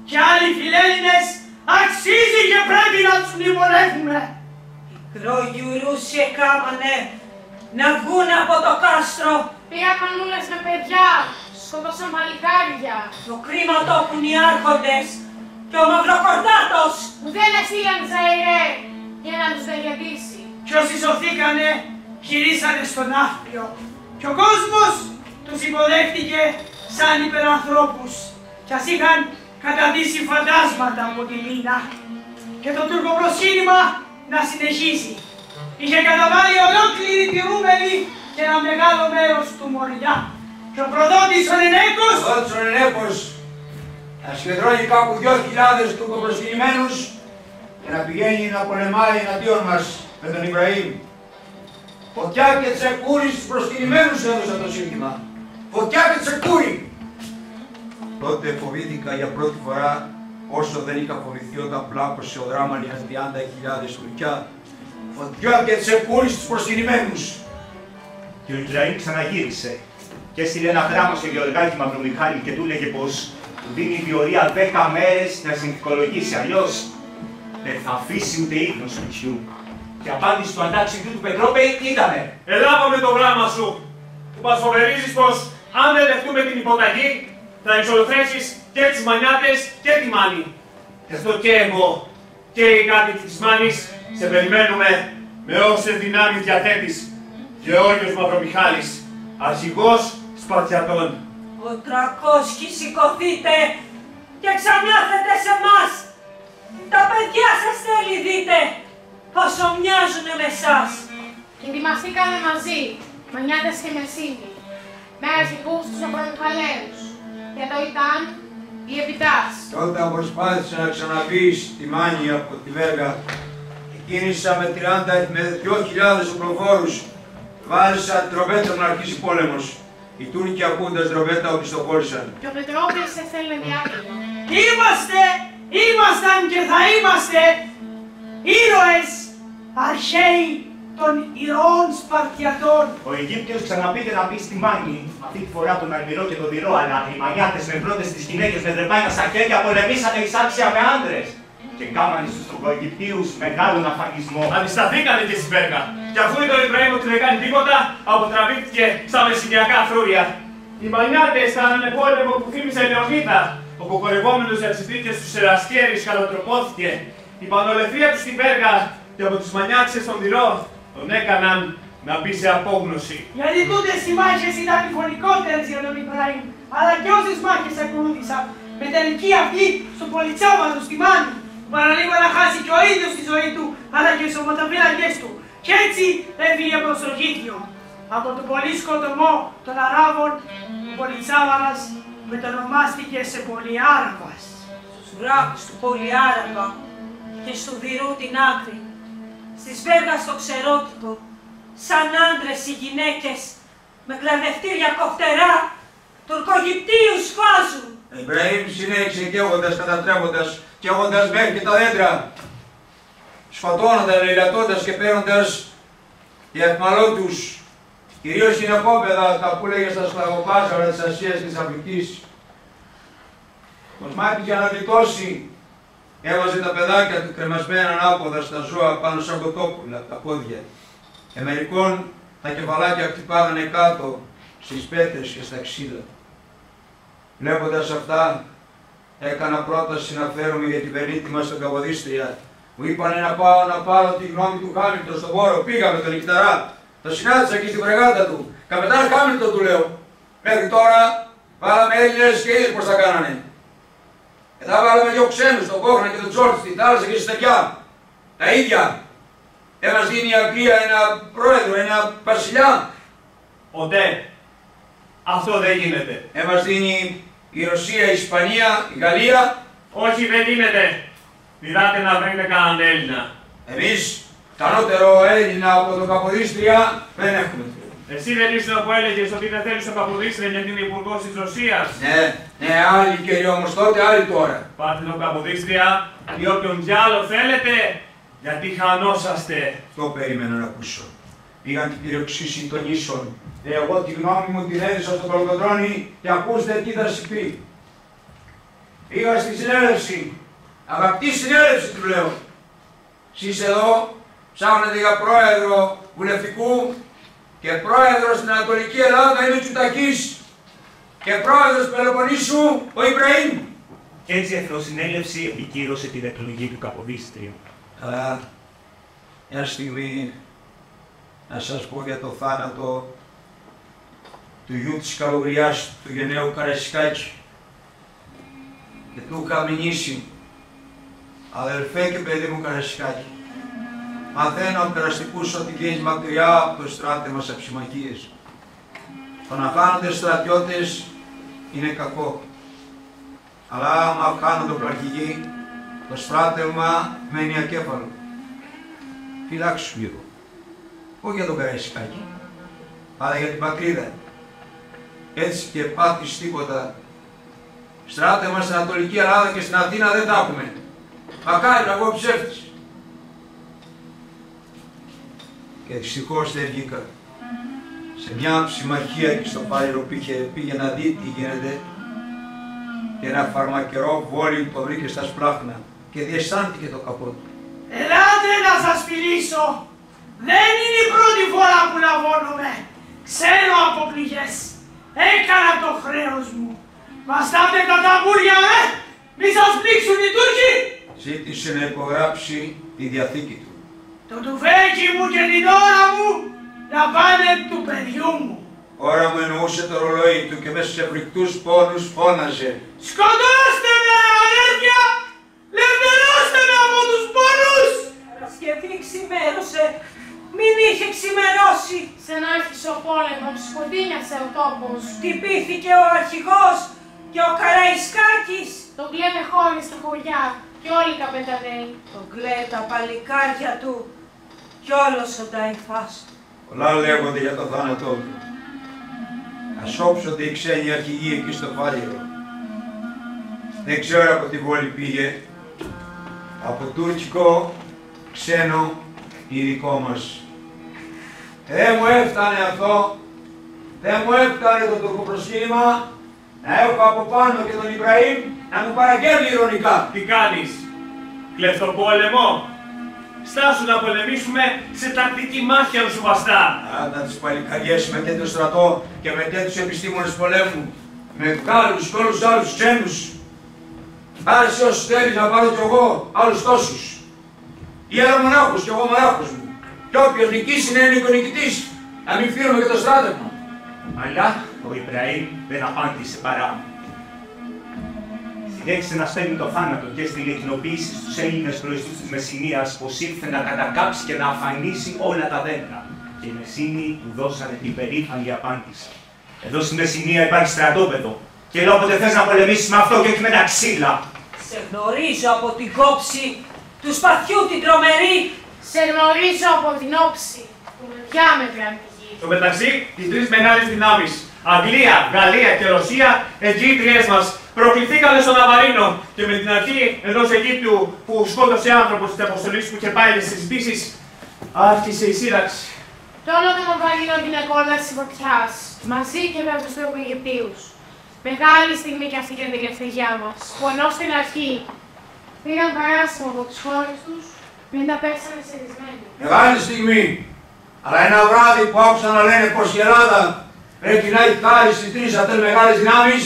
και άλλοι φιλέλληνες αξίζει και πρέπει να τους μνημονεύουμε. Οι κρογιουρούσιοι κάμανε να βγουν από το κάστρο. Πήγαν μανούλες με παιδιά, σκότωσαν παλικάρια. Το κρίμα το έχουν οι άρχοντες και ο Μαυροκορδάτος Που δεν έστειλαν Ζαϊρέ για να τους δεγετήσει. Κι όσοι σωθήκανε, γυρίσανε στον Ναύπλιο. Και ο κόσμος τους υποδέχτηκε σαν υπερανθρώπους. Κι ας είχαν καταδύσει φαντάσματα από τη Λίνα. Και το τουρκοπροσκύνημα να συνεχίσει. Είχε καταβάλει ολόκληρη τη Ρούμελη και ένα μεγάλο μέρος του Μοριά. Και ο προδότης ο Νενέκος να συγκεντρώνει κάπου 2.000 τουρκοπροσκυνημένους και να πηγαίνει να πολεμάει εναντίον μας με τον Ιμπραήμ. Φωτιά και τσεκούρι στους προσκυνημένους έδωσα το σύνθημα. Φωτιά και τσεκούρι! Τότε φοβήθηκα για πρώτη φορά όσο δεν είχα φοβηθεί όταν πλάκωσε ο Δράμανιας 30.000 Τουρκιά. Φωτιά και τσεκούρι στους προσκυνημένους. Και ο Ιμπραήμ ξαναγύρισε και έστειλε ένα γράμμα στο Γεωργάκη Μαυρομιχάλη και του έλεγε πως του δίνει διορία 10 μέρες να συνθηκολογήσει, αλλιώς δεν θα αφήσει ούτε ίχνος σπιτιού. Και απάντηση του αντάξιου του Πετρόπε ήτανε: Ελάβαμε το γράμμα σου, που μας φοβερίζεις πως αν δεν δεχτούμε την υποταγή, θα εξολοθρέσεις και τις Μανιάτες και τη Μάνη. Γι' αυτό και εγώ και οι κάτοικοι της Μάνης σε περιμένουμε με όσες δυνάμεις διαθέτεις. Γεώργιος Μαυρομιχάλης, αρχηγός Σπαρτιατών. Ο Τρακόσκι, σηκωθείτε και ξανάρθετε σε εμάς. Τα παιδιά σας θέλει δείτε πόσο μοιάζουνε με εσάς. Και ετοιμαστήκαμε μαζί, Μανιάτες και Μεσίνη, με αρχηγούς τους Μαυρομιχαλαίους. Και το ήταν η Επιτάς. Και όταν προσπάθησε να ξαναμπεί στη Μάνη από τη Βέργα, κίνησα με 2.000 οπλοφόρους. Βάζησα την τρομπέτα να αρχίσει πόλεμος. Οι Τούρκοι ακούντας τρομπέτα οπισθοχώρησαν. Και ο Πετρόπης έθελε διάλογο. Ήμασταν και θα είμαστε ήρωες αρχαίοι των ηρώων Σπαρτιατών. Ο Αιγύπτιος ξαναπείτε να πει στη Μάνη, αυτή τη φορά τον Αλμυρό και τον Δυρό, αλλά οι Μανιάτες με πρώτες τις γυναίκες με δρεπάνια στα χέρια πολεμήσανε εισάξια με άντρες. Και κάμανε στους Τουρκοαιγυπτίους μεγάλον αφανισμό. Αντισταθήκανε και στη Βέργα. Και αφού είδε ο Ιμπραήμ ότι δεν κάνει τίποτα, αποτραβήθηκε στα μεσηνιακά φρούρια. Οι Μανιάτες κάνανε πόλεμο που θύμισε Λεωνίδα, όπου ο κορευόμενος για τις συνθήκες του Σερασκέρης καλοτροπώθηκε. Η πανολεθρία του στη Βέργα και από τους Μανιάτες στον Τυρό τον έκαναν να μπει σε απόγνωση. Γιατί τούτες οι μάχες ήταν φωνικότερες για τον Ιμπραήμ, αλλά και όσες μάχες ακολούθησαν, με τελική αυτή στο Πολυτσόβατο στη Μάνη, που παραλίγο να χάσει και ο ίδιος τη ζωή του, αλλά και οι σωματοφύλακες του. Κι έτσι έφυγε προς το Γήθιο. Από τον πολύ σκοτωμό των Αράβων, ο Πολυτσάβαρας μετονομάστηκε σε Πολυάραβας. Στους βράχους του Πολυάραβα και στο Δυρού την άκρη, στις Βέργας στο Ξερότικο, σαν άντρες οι γυναίκες με κλαδευτήρια κοφτερά, Τουρκοαιγυπτίους σφάζουν. Ο Ιμπραήμ συνέχισε καίγοντας, κατατρέποντας, καίγοντας μέχρι και τα δέντρα, σκοτώνοντας, λαιλατώντας και παίρνοντας οι αιχμαλώτους, κυρίως οι νεκόπαιδα, τα που λέγε στα σκλαβοπάζαρα της Ασίας και της Αφρικής. Οσμάτι για να γλιτώσει, έβαζε τα παιδάκια του κρεμασμένα ανάποδα στα ζώα πάνω σαν κοτόπουλα, τα πόδια. Και μερικών τα κεφαλάκια χτυπάγανε κάτω στις πέτρες και στα ξύλα. Βλέποντας αυτά, έκανα πρόταση να φέρουμε για την περίτη μας στον Καποδίστρια. Μου είπανε να πάω να πάρω τη γνώμη του Χάμιλτον στον Βόρο. Πήγα με τον Νικταρά. Το συνάντησα εκεί στην φρεγάτα του. Καπετάν Χάμιλτον, του λέω. Μέχρι τώρα Βάλαμε Έλληνες και είδες πώς τα κάνανε. Μετά βάλαμε δύο ξένους, τον Κόχνα και τον Τζόρτ, στη θάλασσα και στη στεριά. Τα ίδια. Δεν μας δίνει η Αγγλία ένα πρόεδρο, ένα βασιλιά. Ποτέ. Αυτό δεν γίνεται. Δεν μας δίνει η Ρωσία, η Ισπανία, η Γαλλία. Όχι, δεν γίνεται. Πηράτε να βρείτε κανέναν Έλληνα. Εμείς, τα ανώτερο Έλληνα από το Καποδίστρια, δεν έχουμε. Εσύ δεν ήσουν που έλεγες ότι δεν θέλεις τον Καποδίστρια γιατί είναι υπουργός της Ρωσίας. Ναι, άλλοι κύριοι όμως τότε, άλλοι τώρα. Πάρτε τον Καποδίστρια ή όποιον κι άλλο θέλετε, γιατί χανόσαστε. Αυτό περίμενα να ακούσω. Πήγαν την κυριοξήση των ίσων. Εγώ τη γνώμη μου την έδωσα στον Κολοκοτρώνη και ακούστε τι θα σου πει. Πήγα στη συνέλευση. Αγαπητή συνέλευση του λέω. Εσείς εδώ ψάχνετε για πρόεδρο βουλευτικού και πρόεδρο στην Ανατολική Ελλάδα είναι ο Τσουτακής και πρόεδρος Πελοποννήσου ο Ιμπραήμ. Έτσι η Εθνοσυνέλευση επικύρωσε την εκλογή του Καποδίστριου. Αλλά μια στιγμή να σας πω για το θάνατο του γιου της Καλογριάς, του γενναίου Καραϊσκάκη και του είχα μηνύσει, αδελφέ και παιδί μου Καραϊσκάκη, μαθαίνω από περαστικούς ότι βγαίνεις μακριά από το στράτευμα σε αψιμαχίες. Το να χάνονται στρατιώτες είναι κακό, αλλά άμα χάνονται πλαρχηγοί, το στράτευμα μένει ακέφαλο. Φυλάξου λίγο. Όχι για τον Καραϊσκάκη, αλλά για την πατρίδα. Έτσι και πάθεις τίποτα. Στράτευμα στην Ανατολική Ελλάδα και στην Αθήνα δεν τα έχουμε. Μακάρι να βγω ψεύτης. Και δυστυχώς δεν βγήκα. Σε μια συμμαχία εκεί στο Πάιρο πήγε να δει τι γίνεται και ένα φαρμακερό βόλι το βρήκε στα σπλάχνα και διαισθάνθηκε το καπό του. Ελάτε να σας φιλήσω. Δεν είναι η πρώτη φορά που λαβώνομαι. Ξέρω από πληγές. Έκανα το χρέος μου. Βαστάτε τα ταμπούρια, μη σας πνίξουν οι Τούρκοι. Ζήτησε να υπογράψει τη διαθήκη του. Το τουφέκι μου και την ώρα μου να πάνε του παιδιού μου. Ώρα μου εννοούσε το ρολόι του και μέσα σε φρικτούς πόνους φώναζε. Σκοτώστε με, αδέρφια! Λευτερώστε με από τους πόνους! Παρασκευή ξημέρωσε. Μην είχε ξημερώσει. Σαν άρχισε ο πόλεμος, σκοτίνιασε ο τόπος. Χτυπήθηκε ο αρχηγός και ο Καραϊσκάκης. Τον κλαίνε χώρες στα χωριά και όλοι οι καπεταναίοι. Τον κλαίει τα παλικάρια του κι όλος ο Νταϊφάς. Πολλά λέγονται για το θάνατό του. Ας όψονται οι ξένοι αρχηγοί εκεί στο Φάληρο. Δεν ξέρω από τι πόλη πήγε. Από τουρκικό, ξένο ή δικό μας. Δεν μου έφτανε αυτό. Δεν μου έφτανε το τουρκοπροσκύνημα να έχω από πάνω και τον Ιμπραήμ να μου παραγγέλνει ειρωνικά. Τι κάνεις, κλεφτοπόλεμο? Στάσου να πολεμήσουμε σε τακτική μάχη αν σου βαστά. Άντα τις παλικαριές με τέτοιο στρατό και με τέτοιους επιστήμονες πολέμου. Με Γάλλους και όλους άλλους ξένους. Άρεσε όσους θέλεις να πάρω κι εγώ άλλους τόσους. Ή ένα μονάχος κι εγώ μονάχος μου. Κι όποιος νικήσει να είναι οικονικητής. Να μην φύρουμε και το στράτευμα. Αλλά ο Ιμπραήμ δεν απάντησε παρά. Συνέχισε να στέλνει το θάνατο και έστειλε κοινοποίηση στους Έλληνες προεστούς της Μεσσηνίας πως ήρθε να κατακάψει και να αφανίσει όλα τα δέντρα. Και οι Μεσσίνοι του δώσανε την περήφανη απάντηση. Εδώ στη Μεσσηνία υπάρχει στρατόπεδο. Και λέω όποτε θες να πολεμήσεις με αυτό και όχι με τα ξύλα. Σε γνωρίζω από την κόψη του σπαθιού την τρομερή. Σε γνωρίζω από την όψη που με διάμετρα τη γη. Στο μεταξύ, τις τρεις μεγάλες δυνάμεις, Αγγλία, Γαλλία και Ρωσία, Αιγύπτριές μας, προκληθήκανε στον Αβαρίνο και με την αρχή ενός Αιγύπτιου που σκότωσε άνθρωπος της αποστολής που είχε πάει στις συζητήσεις, άρχισε η σύραξη. Τώρα τον Αβαρίνο την εκόλαση φωτιάς, μαζί και με τους Αιγυπτίους. Μεγάλη στιγμή κι αυτή για την ελευθεριά μας, που ενώ στην αρχή πήγαν παράσιμο από τις χώρες τους, μετά πέσανε σε ρυσμένοι. Μεγάλη στιγμή. Αλλά ένα βράδυ που άκουσα να λένε πως η Ελλάδα πρέπει να έχει χάρη στις τρεις αυτές μεγάλες δυνάμεις,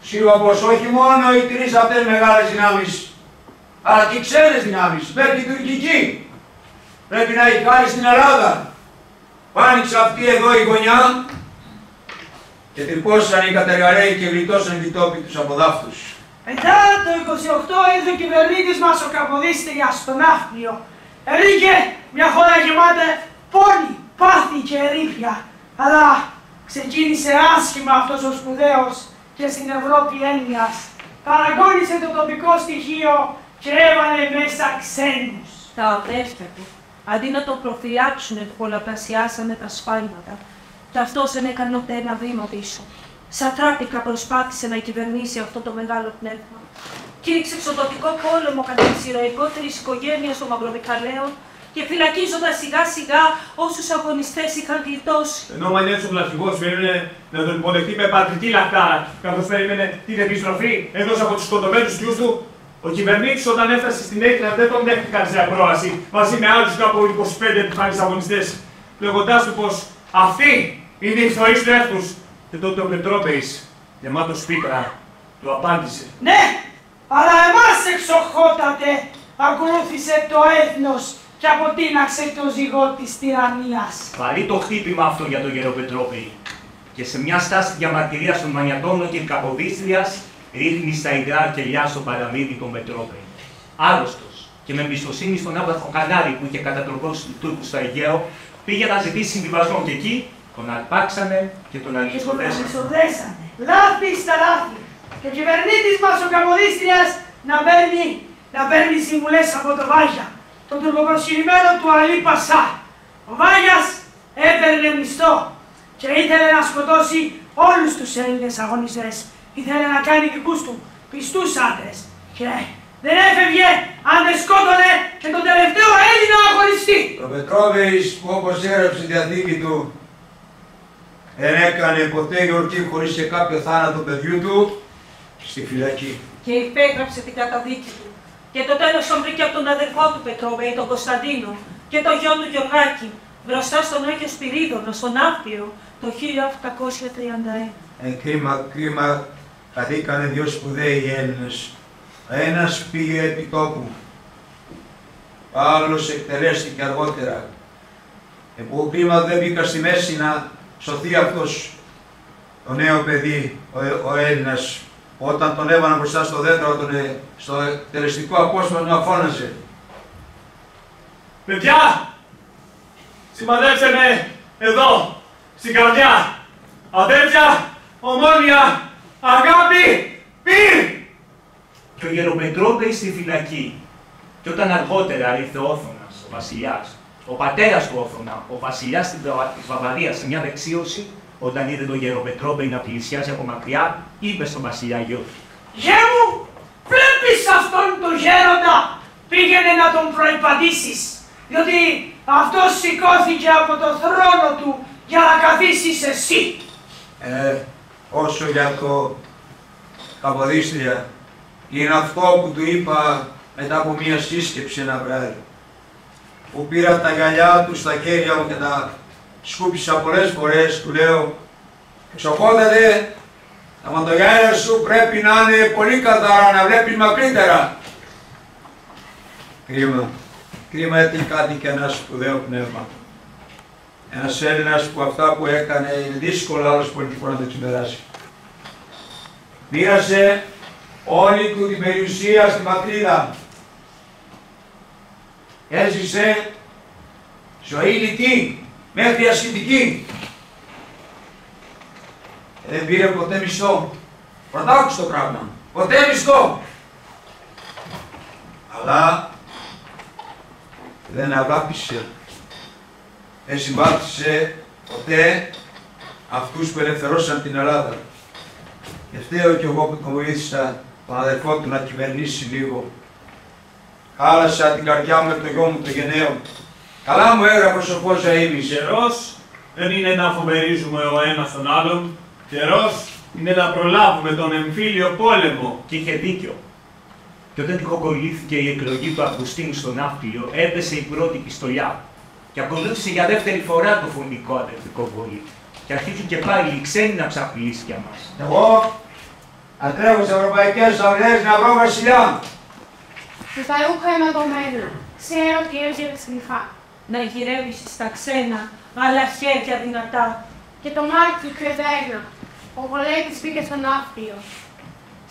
σίγουρα πως όχι μόνο οι τρεις αυτές μεγάλες δυνάμεις, αλλά και οι ξένες δυνάμεις, μέχρι την τουρκική, πρέπει να έχει χάρη στην Ελλάδα. Που άνοιξε αυτή εδώ η γωνιά και τρυπώσαν οι κατεργαρέοι και γλιτώσαν οι τόποι τους από δάφτους. Μετά το 28 ήρθε ο κυβερνήτης μας ο Καποδίστριας στο Ναύπλιο. Βρήκε μια χώρα γεμάτα πόνη, πάθη και ερήπια. Αλλά ξεκίνησε άσχημα αυτός ο σπουδαίος και στην Ευρώπη Έλληνας. Παραγώνισε το τοπικό στοιχείο και έβαλε μέσα ξένους. Τα αδέρφια του, αντί να το προφυλάξουν, πολλαπλασιάσανε τα σφάλματα. Και αυτός δεν έκανε ούτε ένα βήμα πίσω. Σατράπικα προσπάθησε να κυβερνήσει αυτό το μεγάλο πνεύμα. Κήρυξε εξοδοτικό πόλεμο κατά της ηρωικότερης οικογένειας των Μαυρομιχαλαίων και φυλακίζοντας σιγά σιγά όσους αγωνιστές είχαν γλιτώσει. Ενώ ο Μανιέτσος ο αρχηγός περίμενε να τον υποδεχτεί με πατρική λαχτάρα, καθώς περίμενε την επιστροφή ενός από τους σκοτωμένους γιους του, ο κυβερνήτης όταν έφτασε στην Αίγυπτο δεν τον δέχτηκαν σε ακρόαση μαζί με άλλους κάπου 25 επιφανείς αγωνιστές, λέγοντάς του πως αυτοί είναι οι φθορείς του έθνους. Και τότε ο Πετρόπεης, γεμάτος πίκρα, του απάντησε. Ναι, αλλά εμάς εξοχότατε ακολούθησε το έθνος και αποτείναξε το ζυγό της τυραννίας. Βαρύ το χτύπημα αυτό για τον Γεροπετρόπεη. Και σε μια στάση διαμαρτυρίας των Μανιατώνων και Καποδίστριας, ρίχνει στα υγρά κελιά στο παραμύθι τον Πετρόπεη. Άρρωστος και με εμπιστοσύνη στον άπαθο Κανάρι που είχε κατατροπώσει του Τούρκου στο Αιγαίο, πήγε να ζητήσει συμβιβασμό και εκεί τον αρπάξανε και τον αλυσοδέσανε. Λάθη στα λάθη. Και ο κυβερνήτης μας ο Καποδίστριας να παίρνει συμβουλές από τον Βάγια, τον τουρκοπροσκυνημένο του Αλή Πασά. Ο Βάγιας έπαιρνε μισθό και ήθελε να σκοτώσει όλους τους Έλληνες αγωνιστές. Ήθελε να κάνει δικούς του πιστούς άντρες. Και δεν έφευγε αν δεν σκότωνε και τον τελευταίο Έλληνα αγωνιστή. Ο Πετρόπεης που όπως έγραψε τη διαθήκη του δεν έκανε ποτέ γιορτή χωρίς και κάποιο θάνατο παιδιού του στη φυλακή. Και υπέγραψε την καταδίκη του. Και το τέλος τον βρήκε από τον αδερφό του Πετρόπεη, τον Κωνσταντίνο, και τον γιο του Γιωργάκη, μπροστά στον Άγιο Σπυρίδωνα, στον Ναύπλιο, το 1831. Κρίμα, καθήκανε δύο σπουδαίοι Έλληνες. Ένας πήγε επί τόπου, ο άλλος εκτελέστηκε αργότερα. Που κρίμα δεν μπήκα στη μέση να σωθεί αυτός το νέο παιδί, ο Έλληνας. Όταν τον έβαλαν μπροστά στο δέντρο, στο εκτελεστικό απόσπασμα φώναζε. Παιδιά, σημαδέψτε με εδώ, στην καρδιά. Αδέρφια, ομόνια, αγάπη, πυρ! Και ο Γεροπετρόπεης στη φυλακή. Και όταν αργότερα ήρθε ο Όθωνας, ο βασιλιάς, ο πατέρας του Όθωνα, ο βασιλιάς της Βαβαρίας, σε μια δεξίωση, όταν είδε τον Γεροπετρόπεη να πλησιάζει από μακριά, είπε στον βασιλιά γιο του. Γε μου, βλέπεις αυτόν τον γέροντα, πήγαινε να τον προϋπαντήσεις, διότι αυτός σηκώθηκε από το θρόνο του για να καθίσεις εσύ. Όσο για το Καποδίστρια, είναι αυτό που του είπα μετά από μία σύσκεψη ένα βράδυ, που πήρα τα γυαλιά του στα χέρια μου και τα σκούπισα πολλές φορές, του λέω «Εξοχότατε, τα ματογιάλια σου πρέπει να είναι πολύ καθαρά, να βλέπεις μακρύτερα». Κρίμα γιατί κάτι και ένα σπουδαίο πνεύμα. Ένας Έλληνας που αυτά που έκανε είναι δύσκολο άλλος πολιτικός να το ξεπεράσει. Μοίρασε όλη του την περιουσία στη πατρίδα. Έζησε ζωή λιτή μέχρι ασχετική. Δεν πήρε ποτέ μισθό. Πρωτάκουστο πράγμα. Ποτέ μισθό. Αλλά δεν αγάπησε. Δεν συμπάθησε ποτέ αυτούς που ελευθερώσαν την Ελλάδα. Και φταίω κι εγώ που τον βοήθησα τον αδερφό του να κυβερνήσει λίγο. Χάλασα την καρδιά μου με το γιο μου το γενναίο. Καλά μου έγραφε ο πώς αείμεις. Καιρός δεν είναι να φοβερίζουμε ο ένας τον άλλον. Καιρός είναι να προλάβουμε τον εμφύλιο πόλεμο. Και είχε δίκιο. Και όταν τυχοκολλήθηκε η εκλογή του Αυγουστίνου στο Ναύπλιο, έπεσε η πρώτη πιστολιά. Και ακολούθησε για δεύτερη φορά το φωνικό αδερφικό βόλι. Και αρχίζουν και πάλι οι ξένοι να ψαχουλήσει για μας. Εγώ ατρέχω στις ευρωπαϊκές αυλές να βρω βασιλιά. Που θα ρούχα ενωμένα. Ξέρω ότι έζηρε σλυφά. Να γυρεύεις στα ξένα, αλλά χέρια δυνατά. Και το μάτι του κρεβέρνα. ο Πολέτης μπήκε στον ναύπλιο.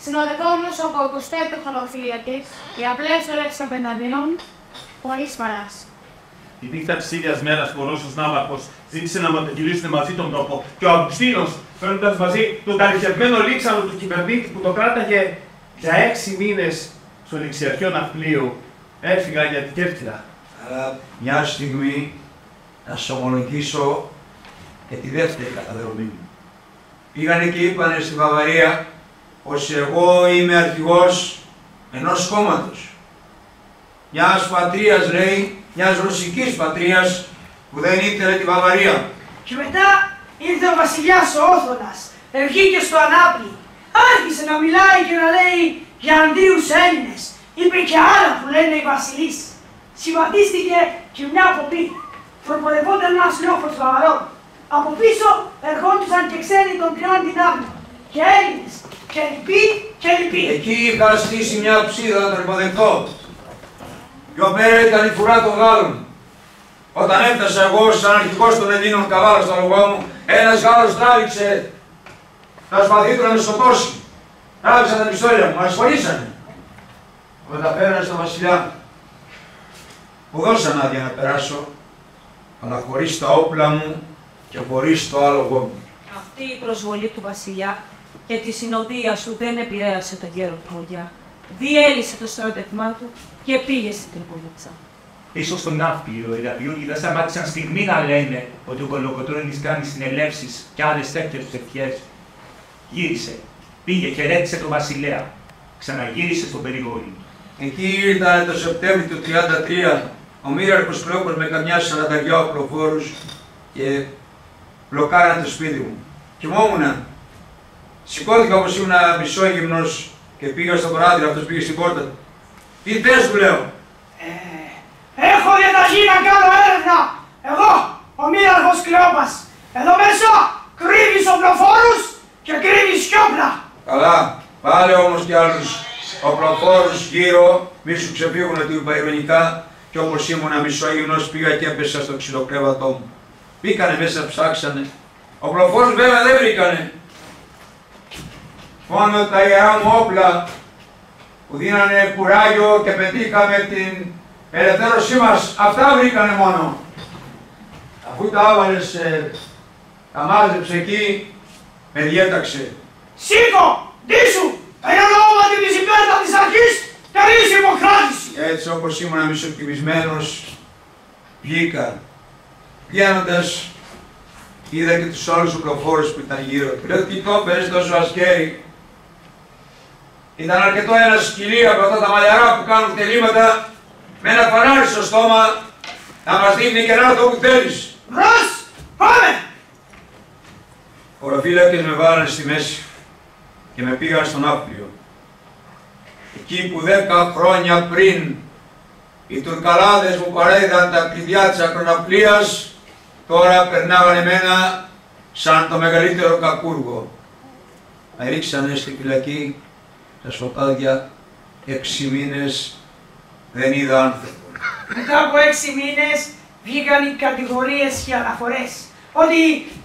Συνοδευόμενος από 25 χωροφύλακες, οι απλές ώρες των πεναδίνων, χωρίς παράση. Η νύχτα της ίδιας μέρας που ο Ρώσος Ναύαρχος ζήτησε να μετακυλήσουν μαζί τον τόπο και ο Αυγουστίνος, φέρνοντας μαζί τον καλυφευμένο λίξανο του κυβερνήτη που το κράταγε για 6 μήνες στο ληξιαρχείο ναυπλίου, έφυγαν για την Κέρκυρα. Αλλά μια στιγμή να σας ομολογήσω και τη δεύτερη καταδρομή μου. Πήγανε και είπανε στη Βαβαρία πως εγώ είμαι αρχηγός ενός κόμματος. Μιας πατρίας, λέει, μιας ρωσικής πατρίας που δεν ήθελε τη Βαβαρία. Και μετά ήρθε ο βασιλιάς ο Όθωνας, βγήκε στο Ανάπλη, άρχισε να μιλάει και να λέει για αντίους Έλληνες. Είπε και άλλα που λένε οι βασιλείς. Συμβαδίστηκε και μια αποπή. Προποδευόταν ένας λόφος Βαβαρών. Από πίσω ερχόντουσαν και ξένοι των τριών δυνάμεων. Και Έλληνες. Και λοιποί και λοιποί. Εκεί είχα στήσει μια ψίδα να τον υποδεχτώ. Πιο πέρα ήταν η φουρά των Γάλλων. Όταν έφτασα εγώ σαν αρχηγός των Ελλήνων καβάλα στο λογό μου, ένας Γάλλος τράβηξε τα σπαθί του να με σκοτώσει. Τράβηξαν τα πιστόλια μου, μας χωρίσανε. Με τα πέρανε στον βασιλιά. Μου δώσαν άδεια να περάσω, αλλά χωρίς τα όπλα μου και χωρίς το άλογο μου. Αυτή η προσβολή του βασιλιά και τη συνοδεία σου δεν επηρέασε τον γέρο του Μογιά. Διέλυσε το στρατεύμά του και πήγε στην Τρίπολιτσα. Ίσως στον ναύπλιο, οι Ραπιούργοι δεν σταμάτησαν στιγμή να λένε ότι ο Κολοκοτρώνης κάνει συνελεύσεις και άλλες τέτοιες ευχές. Γύρισε, πήγε και ρέτησε τον βασιλέα. Ξαναγύρισε στον Περιγόρι. Εκεί ήρθαν το Σεπτέμβριο του 1933 ο μοίραρχος Κλόπος με καμιά 40 οπλοφόρους και μπλοκάραν το σπίτι μου. Κοιμόμουνα. Σηκώθηκα όπως ήμουν μισόγυμνος και πήγα στο παράθυρο, αυτός πήγε στην πόρτα. Τι θες, του λέω. Έχω διαταγή να κάνω έρευνα. Εγώ, ο μοίραρχος Κλεόπας. Εδώ μέσα κρύβεις οπλοφόρους και κρύβεις σκιόπλα. Καλά, πάλι όμως κι άλλους οπλοφόρους γύρω, μη σου ξεφύγουν, του είπα ειρωνικά, και όπως ήμουνα μισόγυμνος πήγα και έπεσα στο ξυλοκρέβατό μου. Μπήκανε μέσα, ψάξανε. Οπλοφόρους βέβαια δεν βρήκανε. Μόνο τα ιερά μου όπλα που δίνανε κουράγιο και πετύχαμε την ελευθέρωσή μας, αυτά βρήκανε μόνο. Αφού τα άβαλες, τα μάζεψε εκεί, με διέταξε. Σήκω! Ντύσου! Ένα ονόματι της υπέρτα της αρχής τελείς υποκράτηση! Έτσι όπως ήμουνα μισοκυβισμένος, βγήκα. Βγαίνοντας, είδα και τους άλλους οπλοφόρους που ήταν γύρω. Λέω, τι το παίζει τόσο ασκέρι. Ήταν αρκετό ένα σκυλί από αυτά τα μαλλιαρά που κάνουν τελήματα με ένα φανάρι στο στόμα να μας δείχνει και να το που θέλεις. Μπρος! Πάμε! Χωροφύλακες με βάλανε στη μέση και με πήγαν στον ναύπλιο. Εκεί που 10 χρόνια πριν οι Τουρκαλάδες μου παρέδιδαν τα κλειδιά της ακροναυπλίας, τώρα περνάγανε εμένα σαν το μεγαλύτερο κακούργο. Με ρίξανε στη φυλακή, στα σκοτάδια, 6 μήνες δεν είδα άνθρωπο. Μετά από 6 μήνες βγήκαν οι κατηγορίες και αναφορές ότι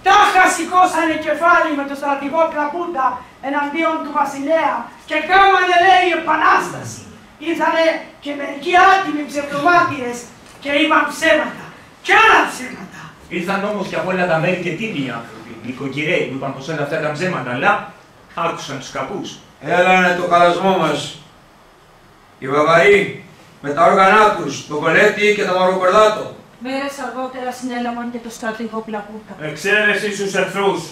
τάχα σηκώσανε κεφάλι με το στρατηγό Κλαπούντα εναντίον του βασιλέα και κάμανε, λέει, επανάσταση. Ήρθανε και μερικοί άτιμοι ψευδομάρτυρες και είπαν ψέματα και άλλα ψέματα. Ήρθαν όμως και από όλα τα μέρη και τίμιοι άνθρωποι, νοικοκυρέοι που είπαν πως όλα αυτά ήταν ψέματα, αλλά άκουσαν τους κακούς. Έλανε το χαλασμό μας. Οι Βαβαροί με τα όργανά τους, τον Κολέτη και τον Μαυροκορδάτο. Μέρες αργότερα συνέλαβαν και το στρατηγό Πλακούτα. Εξαίρεση στους εχθρούς.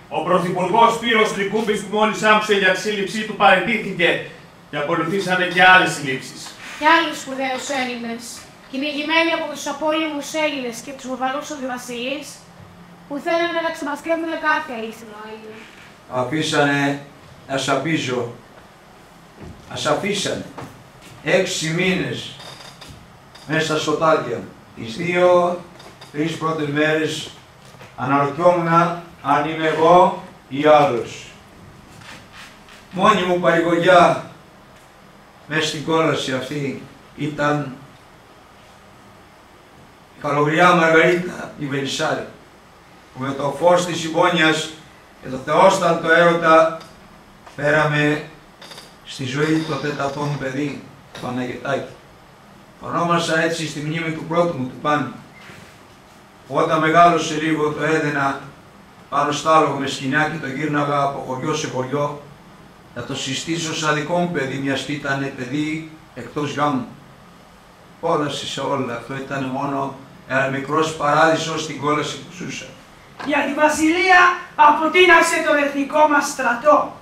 Ο Πρωθυπουργός Σπύρος Τρικούπης που μόλις άκουσε για τη σύλληψή του παραιτήθηκε και ακολουθήσανε και άλλες συλλήψεις. Και άλλους σπουδαίους Έλληνες, κυνηγημένοι από τους απόλυμους Έλληνες και τους βοβαρούς οδηβασίλεις, που θέλανε να ξεμασκεύουν κάθε αλήθινο Έλληνα. Αφήσανε να σαπίζω. Ας αφήσανε 6 μήνες μέσα στα σκοτάδια. Τις 2-3 πρώτες μέρες αναρωτιόμουν αν είμαι εγώ ή άλλος. Μόνη μου παρηγοριά μέσα στην κόλαση αυτή ήταν η καλογριά Μαργαρίτα η Βελισσάρη, που με το φως της συμπόνιας και το θεόσταλτο έρωτα φέραμε στη ζωή το τέταρτο μου παιδί, το Παναγετάκι. Ονόμασα έτσι στη μνήμη του πρώτου μου, του Πάνη. Όταν μεγάλωσε λίγο το έδαινα πάνω στο άλογο με σκοινιά και το γύρναγα από χωριό σε χωριό να το συστήσω σαν δικό μου παιδί, μιας και ήταν παιδί εκτός γάμου. Κόλασε σε όλα, αυτό ήταν μόνο ένα μικρός παράδεισος στην κόλαση που ζούσα. Για τη Βασιλεία αποτείναξε τον εθνικό μας στρατό.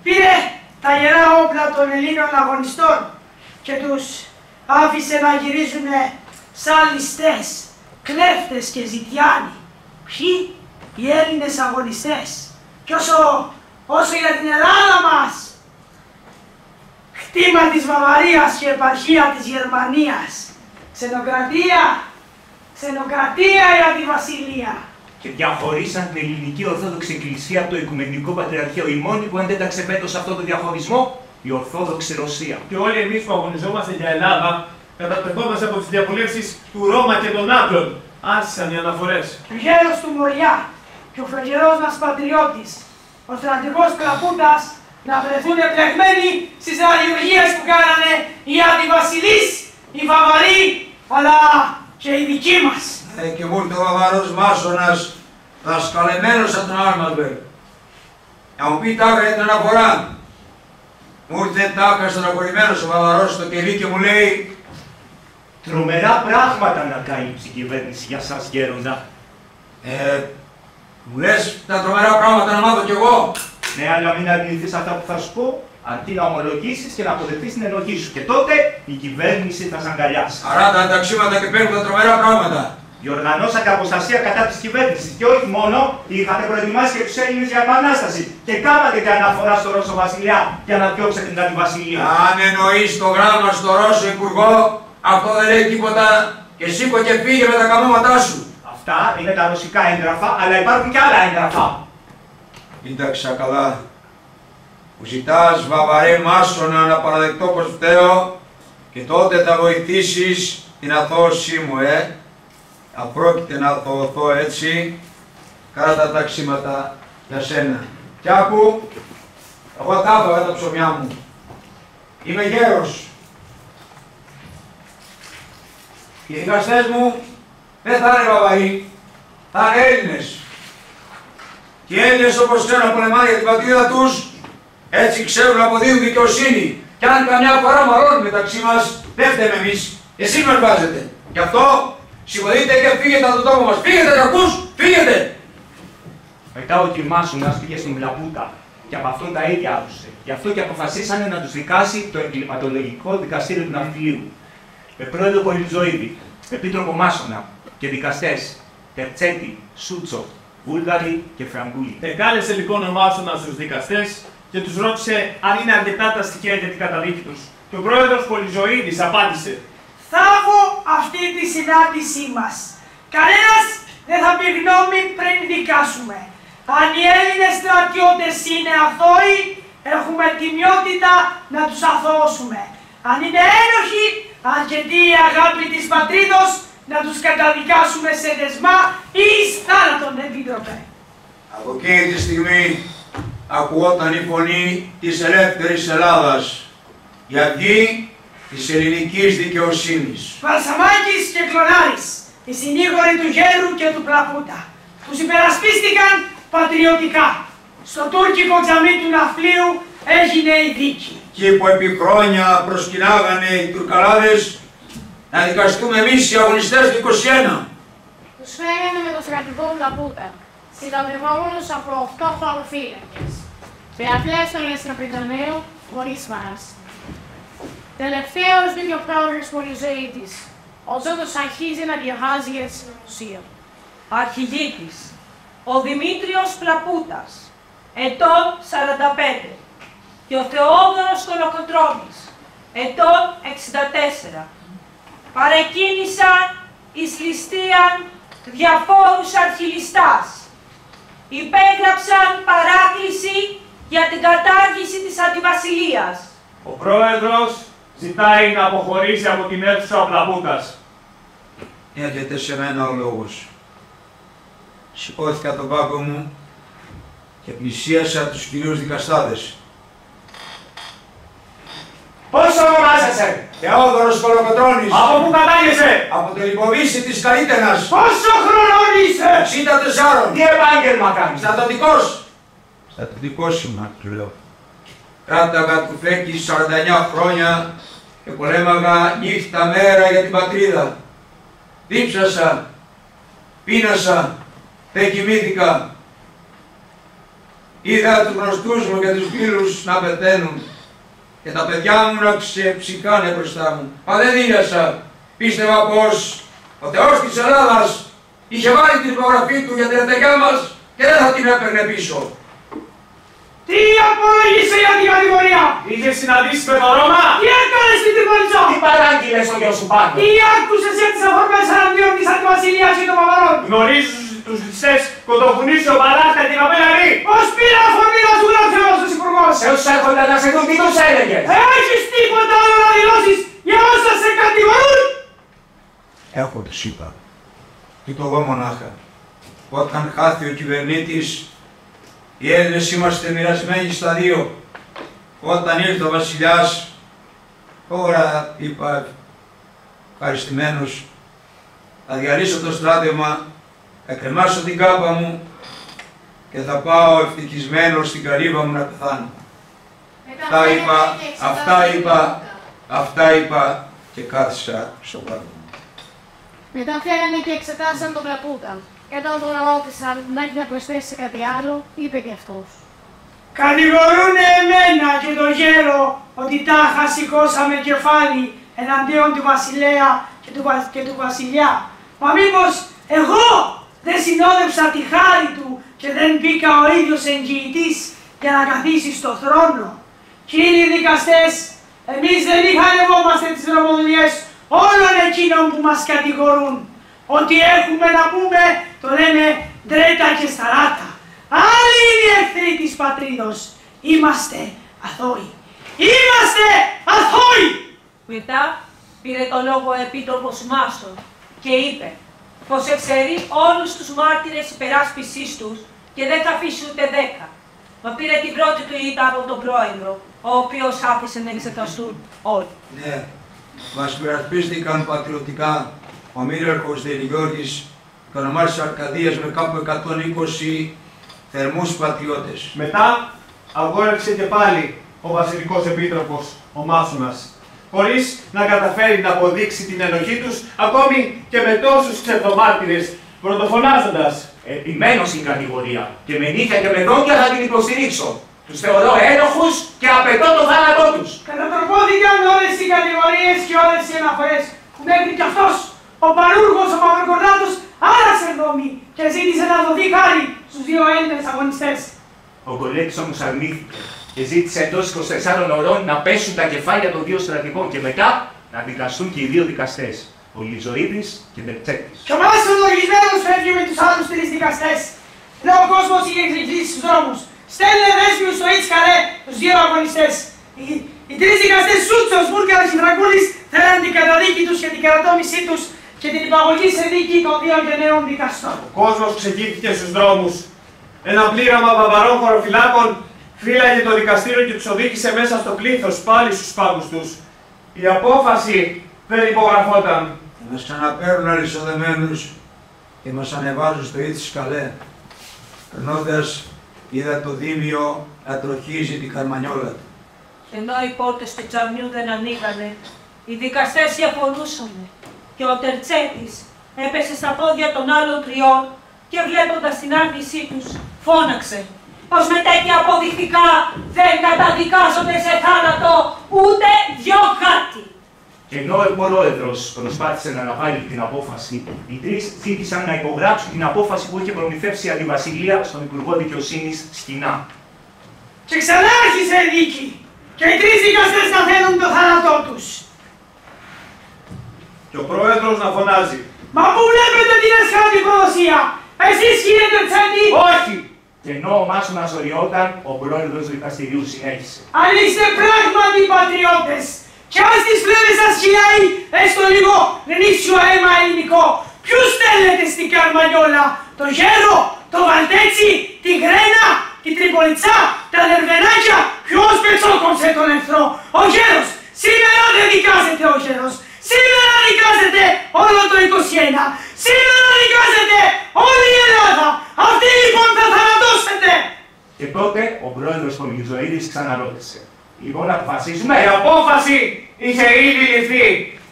Πήρε τα γερά όπλα των Ελλήνων αγωνιστών και τους άφησε να γυρίζουν σαν ληστές, κλέφτες και ζητιάνοι. Ποιοι? Οι Έλληνες αγωνιστές. Και όσο για την Ελλάδα μας, χτήμα της Βαβαρίας και επαρχία της Γερμανίας. Ξενοκρατία για τη Βασιλεία. Και διαχωρίσαν την ελληνική Ορθόδοξη Εκκλησία από το Οικουμενικό Πατριαρχείο. Η μόνη που αντέταξε φέτος αυτό το διαχωρισμό, η Ορθόδοξη Ρωσία. Και όλοι εμείς που αγωνιζόμαστε για Ελλάδα, καταπλεκόμαστε από τις διαβουλεύσεις του Ρώμα και των Άπλων. Άρχισαν οι αναφορές. Και ο γέρος του Μοριά και ο φλογερός μας πατριώτης, ο στρατηγός Πλαπούτας, να βρεθούν επλεγμένοι στις αριουργίες που κάνανε οι αντιβασιλείς, οι Βαβαροί, αλλά και οι δικοί μας. Και μου ήρθε ο Βαβαρός Μάσονας, δασκαλεμένος από τον Άρμαλμπεργκ. Να μου πει τάχα για την αναφορά. Μου ήρθε τάχα στεναχωρημένος ο Βαβαρός στο κελί και μου λέει Τρομερά πράγματα να κάλυψε η κυβέρνηση για σας, γέροντα. Μου λες τα τρομερά πράγματα να μάθω κι εγώ. Ναι, αλλά μην αρνηθείς αυτά που θα σου πω, αντί να ομολογήσεις και να αποδεχτείς την ενοχή σου. Και τότε η κυβέρνηση θα σ' αγκαλιάσει. Αρά τα ταξίματα και παίρνουν τα τρομερά πράγματα. Διοργανώσατε αποστασία κατά της κυβέρνησης και όχι μόνο, είχατε προετοιμάσει και τους Έλληνες για επανάσταση. Και κάνατε και αναφορά στο Ρώσο Βασιλιά για να διώξετε την αντιβασιλεία. Αν εννοείς το γράμμα στο Ρώσο Υπουργό, αυτό δεν λέει τίποτα και σήκω και φύγε με τα καμώματά σου. Αυτά είναι τα ρωσικά έγγραφα, αλλά υπάρχουν και άλλα έγγραφα. Κοίταξα καλά. Μου ζητάς, Βαβαρέ Μάσονα, να παραδεχτώ πως φταίω και τότε θα βοηθήσεις την αθώωσή μου, Απρόκειται να αθωωθώ έτσι. Κάνα τα ταξίματα για σένα. Κι άκου, εγώ τα άπαγα τα ψωμιά μου. Είμαι γέρος. Οι δικαστές μου δεν θα είναι Βαβαροί, θα είναι Έλληνες. Και οι Έλληνες όπως ξέρουν να πολεμάνε για την πατρίδα τους, έτσι ξέρουν να αποδίδουν δικαιοσύνη. Κι αν καμιά φορά μαλώνουν μεταξύ μας, δεν φταίμε εμείς. Εσείς μας βάζετε. Γι' αυτό σηκωθείτε και φύγετε από τον τόπο μας. Φύγετε, ακούς, φύγετε! Μετά ο Κυρμάσονας πήγε στην Πλαπούτα και από αυτόν τα ίδια άκουσε. Γι' αυτό και αποφασίσανε να τους δικάσει το εγκληματολογικό δικαστήριο του Ναυτιλίου. Με πρόεδρο Πολυτζοίδη, επίτροπο Μάσονα και δικαστές Τερτσέτη, Σούτσο, Βούλγαρη και Φραγκούλη. Εκάλεσε λοιπόν ο Μάσονας στους δικαστές και τους ρώτησε αν είναι αρκετά τα στοιχεία για την καταδίκη τους. Και ο πρόεδρος Πολυτζοίδης απάντησε: Θαύω αυτή τη συνάντησή μας. Κανένας δεν θα πει γνώμη πριν δικάσουμε. Αν οι Έλληνες στρατιώτες είναι αθώοι, έχουμε τιμιότητα να τους αθωώσουμε. Αν είναι ένοχοι, αρκετή η αγάπη της πατρίδος, να τους καταδικάσουμε σε δεσμά ή εις θάνατον, επίτροπε. Από εκείνη τη στιγμή ακουγόταν η φωνή της ελεύθερης Ελλάδας, η αυγή της ελληνικής δικαιοσύνης. Βαλσαμάκης και Κλωνάρης, οι συνήγοροι του Γέρου και του Πλαπούτα, τους υπερασπίστηκαν πατριωτικά. Στο τουρκικό τζαμί του Ναυπλίου έγινε η δίκη. Και που επί χρόνια προσκυνάγανε οι Τουρκαλάδες να δικαστούμε εμείς οι αγωνιστές του 21. Τους φέρανε με το στρατηγό Πλαπούτα, συνταγευόμενους από 8 χωροφύλακες. Πειρατλές των Λεστραπιτανέου χωρίς φάραση. Τελευταίος μπήκε ο πρόεδρος Πολυτζοίδης. Ο Ζώτος αρχίζει να διαβάζει για τη συνωμοσία. Αρχηγήτης, ο Δημήτριος Πλαπούτας, ετών 45, και ο Θεόδωρος Κολοκοτρώνης, ετών 64. Παρεκκίνησαν εις ληστείαν διαφόρους αρχιλιστάς. Υπέγραψαν παράκληση για την κατάργηση της αντιβασιλείας. Ο πρόεδρος ζητάει να αποχωρήσει από την αίθουσα ο Πλαπούτας. Έρχεται σε μένα ο λόγος. Σηκώθηκα τον πάγκο μου και πλησίασα τους κυρίους δικαστάδες. Πώς ονομάζεσαι? Θεόδωρος Κολοκοτρώνης. Από πού κατάγεσαι? Από το Λιποβίσι της Καλύτενας. Πόσο χρονών είσαι? 64. Τι επάγγελμα κάνεις? Στρατιωτικός. Στρατιωτικός είμαι, του λέω. Κράταγα του φέκη 49 χρόνια και πολέμαγα νύχτα μέρα για την πατρίδα. Δίψασα, πείνασα, δεν κοιμήθηκα. Είδα τους γνωστούς μου και τους φίλους να πεθαίνουν και τα παιδιά μου να ξεψυχάνε μπροστά μου. Μα δεν δίλιασα. Πίστευα πως ο Θεός της Ελλάδας είχε βάλει την υπογραφή του για την εταιρεία μας και δεν θα την έπαιρνε πίσω. Τι απολογήσε για την κατηγορία? Είχες συναντήσει με το Ρώμα? Τι έκανες στην Τρίπολιτσό? Τι παράγγειλες στο γιο σου πάνω? Τι άκουσες για τις αφορμές εναντίον της Αντιβασιλείας και των Βαβαρών? Γνωρίζεις τους ληστές κοντοφουνίσιο Μπαράχτα την Καπέλαρη? Πώς πήρε αφορμή να σου γράψει ο Ρώσος Υπουργός? Σε όσους έρχονται να σε δουν, τι τους έλεγες? Έχεις τίποτα άλλο να δηλώσεις για όσα σε κατηγορούν? Έχω, τους είπα. Τι το εγώ μονάχα. Όταν χάθη ο κυβερνήτης, οι Έλληνες είμαστε μοιρασμένοι στα δύο. Όταν ήρθε ο βασιλιάς, τώρα είπα ευχαριστημένος, θα διαλύσω το στράτευμα, θα κρεμάσω την κάπα μου και θα πάω ευτυχισμένος στην καλύβα μου να πεθάνω. Αυτά είπα και κάθισα στο πάνω μου. Μετά φέρανε και εξετάσαν τον Καπούτα. Και όταν τον ρώτησαν να έχει να προσθέσει κάτι άλλο, είπε και αυτός. Κατηγορούνε εμένα και τον γέρο ότι τάχα σηκώσαμε κεφάλι εναντίον του βασιλέα και του βασιλιά. Μα μήπως εγώ δεν συνόδευσα τη χάρη του και δεν μπήκα ο ίδιος εγγυητής για να καθίσει στο θρόνο? Κύριοι δικαστές, εμείς δεν ηχανευόμαστε τις νομοδουλειές όλων εκείνων που μας κατηγορούν. Ό,τι έχουμε να πούμε το λέμε ντρέτα και σταράτα. Άλλοι είναι οι εχθροί της πατρίδος. Είμαστε αθώοι. Είμαστε αθώοι! Μετά πήρε το λόγο ο Επίτροπος Μάστον και είπε πως εξαιρεί όλους τους μάρτυρες υπεράσπισής τους και δεν θα αφήσει ούτε 10. Μα πήρε την πρώτη του ήττα από τον πρόεδρο, ο οποίος άφησε να εξεταστούν όλοι. Ναι, μας υπερασπίστηκαν πατριωτικά ο μοίραρχος Δελιγιώργης και ο Νομάρχης Αρκαδίας με κάπου 120 θερμούς πατριώτες. Μετά αγόρευσε και πάλι ο βασιλικός επίτροπος, ο Μάσονας, χωρίς να καταφέρει να αποδείξει την ενοχή τους, ακόμη και με τόσους ψευδομάρτυρες, πρωτοφωνάζοντας. Επιμένω στην κατηγορία και με νύχια και με δόντια θα την υποστηρίξω. Τους θεωρώ ένοχους και απαιτώ το θάνατό τους. Κατατροπώθηκαν όλες οι κατηγορίες και όλες οι αναφορές που μέχρι κι αυτός ο παρούργος ο Μαυροκορνάτος άλλαξε δόμη και ζήτησε να δοθεί χάρη στους δύο Έλληνες αγωνιστές. Ο Κολέκης όμως αρνήθηκε και ζήτησε εντός 24 ωρών να πέσουν τα κεφάλια των δύο στρατηγών και μετά να δικαστούν και οι δύο δικαστές, ο Λιζοίδης και Ντερτσέτης. Και ο Μάσος λογισμένος φεύγει με τους άλλους 3 δικαστές. Ενώ ο κόσμος είχε εκρηκτήσει στους δρόμους. Στέλνε δέσμιους στο Ιτσκαρέ τους δύο αγωνιστές. Οι 3 δικαστές Σούτσος, Βούρκαρος και Δραγκούλης θέλαν την καταδίκη τους και την κρατόμησή τους και την υπαγωγή σε δίκη των 2 γενναίων δικαστών. Ο κόσμος ξεκίνησε στους δρόμους. Ένα πλήρωμα βαβαρών χωροφυλάκων φύλαγε το δικαστήριο και τους οδήγησε μέσα στο πλήθος πάλι στους πάγκους τους. Η απόφαση δεν υπογραφόταν. Μας ξαναπαίρνουν αλυσοδεμένους και μας ανεβάζουν στο Ιτσκαρέ. Περνώντας, είδα το Δήμιο να τροχίζει την καρμανιόλα του. Ενώ οι πόρτες του τζαμιού δεν ανοίγανε, οι δικαστές διαφωνούσαν και ο Τερτσέτης έπεσε στα πόδια των άλλων 3 και βλέποντας την άρνησή τους φώναξε πως με τέτοια αποδεικτικά δεν καταδικάζονται σε θάνατο ούτε 2 χάρτη. Και ενώ ο πρόεδρος προσπάθησε να αναβάλει την απόφαση, οι 3 ζήτησαν να υπογράψουν την απόφαση που είχε προμηθεύσει η Αντιβασιλεία στον Υπουργό Δικαιοσύνης Σκινά. Και ξανά άρχισε η δίκη και οι 3 δικαστές να θέλουν το θάνατό τους. Και ο πρόεδρος να φωνάζει. Μα πού βλέπετε την εσχάτη προδοσία? Εσείς κύριε Τερτσέτη? Όχι! Και ενώ ο Μάσονας οριόταν, ο πρόεδρος του δικαστηρίου συνέχισε. Αν είστε πράγματι πατριώτες κι αν στις φλέβες σας χιλιάει έστω λίγο γνήσιο αίμα ελληνικό, ποιους στέλνετε στην Καρμανιόλα? Το Γέρο, το Βαλτέτσι, την Γρένα και η Τριπολιτσά, τα δερβενάκια, ποιος πετσόκοψε τον εχθρό. Ο γέρος, σήμερα δεν δικάζεται ο γέρος. Σήμερα δικάζεται όλο το 21. Σήμερα δικάζεται όλη η Ελλάδα. Αυτή λοιπόν θα θανατώσετε. Και τότε ο πρόεδρος Πολυζωήδης ξαναρώτησε. Λοιπόν, να αποφασίσουμε. Η απόφαση είχε ήδη ληφθεί.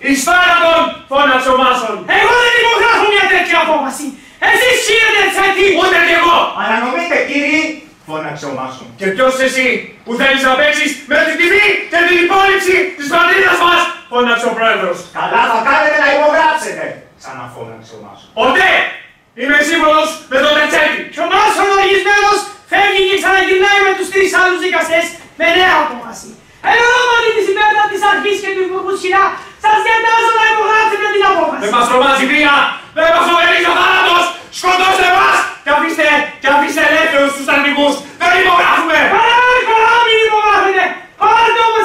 Εις θάνατον φώναξε ο Μάσον. Εγώ δεν υπογράφω μια τέτοια απόφαση. Εσείς κύριε Τερτσέτη. Ούτε κι εγώ. Ανανομείτε, κύριοι, φώναξε ο Μάσον. Και ποιος εσύ που θέλεις να παίξεις με την τιμή και την υπόλοιψη της πατρίδας μας, φώναξε ο πρόεδρος. Καλά θα κάνετε να υπογράψετε, ξαναφώναξε ο Μάσον. Ποτέ είμαι σύμφωνος με τον Τερτσέτη. Και ο Μάσον οργισμένος φεύγει και ξαναγυρνάει με τους 3 άλλους δικαστές με νέα απόφαση. Εν ονόματι της υπέρτατης αρχής και του Υπουργού Σχοινά, σας διατάζω να υπογράψετε την απόφαση. Δεν μας τρομάζει βία, δεν μας φοβερίζει ο θάνατος. Σκοτώστε μας και αφήστε ελεύθερους τους αρνηγούς. Δεν υπογράφουμε. Καλά, μην υπογράφετε. Πάρτε όμως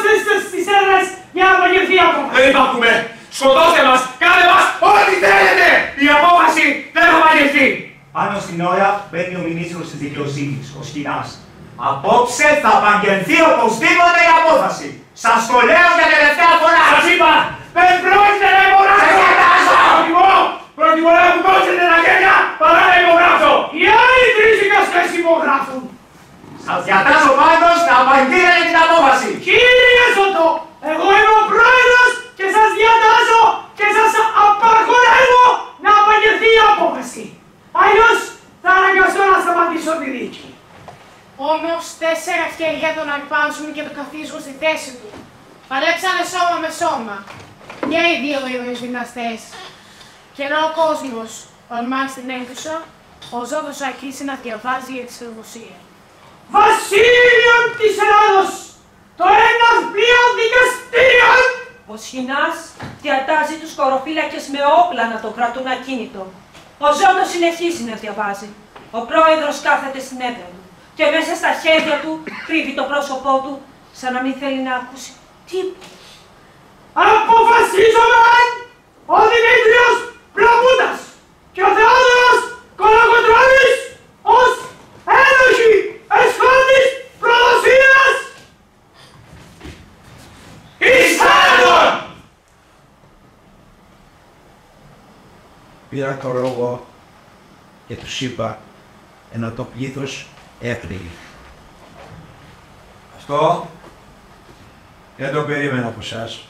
στις έδρες για να απογευθεί η απόφαση. Δεν υπάρχουμε. Σκοτώστε μας, κάντε μας ό,τι θέλετε. Η απόφαση δεν θα παγιευτεί. Πάνω στην ώρα μπαίνει ο ministrος της δικαιοσύνης, ο Σχοινάς. Απόψε θα απαγγελθεί οπωσδήποτε η απόφαση. Σας το λέω για τελευταία φορά. Σας είπα, δεν πρόκειται να υπογράψω. Προτιμώ να μου κόψετε τα χέρια παρά να υπογράψω. Οι άλλοι 3 δικαστές υπογράφουν. Σας διατάζω πάντως να απαγγείλετε την απόφαση. Κύριε Ζωτό, εγώ είμαι ο πρόεδρος και σας διατάζω και σας απαγορεύω να απαγγελθεί η απόφαση. Αλλιώς θα αναγκαστώ να σταματήσω τη δίκη. Όμως 4 χέρια τον αρπάζουν και τον καθίζουν στη θέση του. Παλέψανε σώμα με σώμα. Και οι 2 ήρωες δυναστές. Και ενώ ο κόσμος ορμάει στην αίθουσα, ο Ζώτος αρχίσει να διαβάζει για τη Σερβοσία. Βασίλειον της Ελλάδος, το ένας πλοίο δικαστήριον! Ο Σχοινάς διατάζει τους χωροφύλακες με όπλα να το κρατούν ακίνητο. Ο Ζώτος συνεχίζει να διαβάζει. Ο πρόεδρος κάθεται στην έδρα του και μέσα στα χέρια του κρύβει το πρόσωπό του σαν να μην θέλει να ακούσει τίποτα. Αποφασίζομεν ο Δημήτριος Πλαμούτας και ο Θεόδωρος Κολοκοτρώνης ως ένοχοι εσχότης προδοσίας εις θάνατον! Πήρα το λόγο και τους είπα, ενώ το πλήθος έφυγε. Αυτό δεν το περίμενα από εσάς.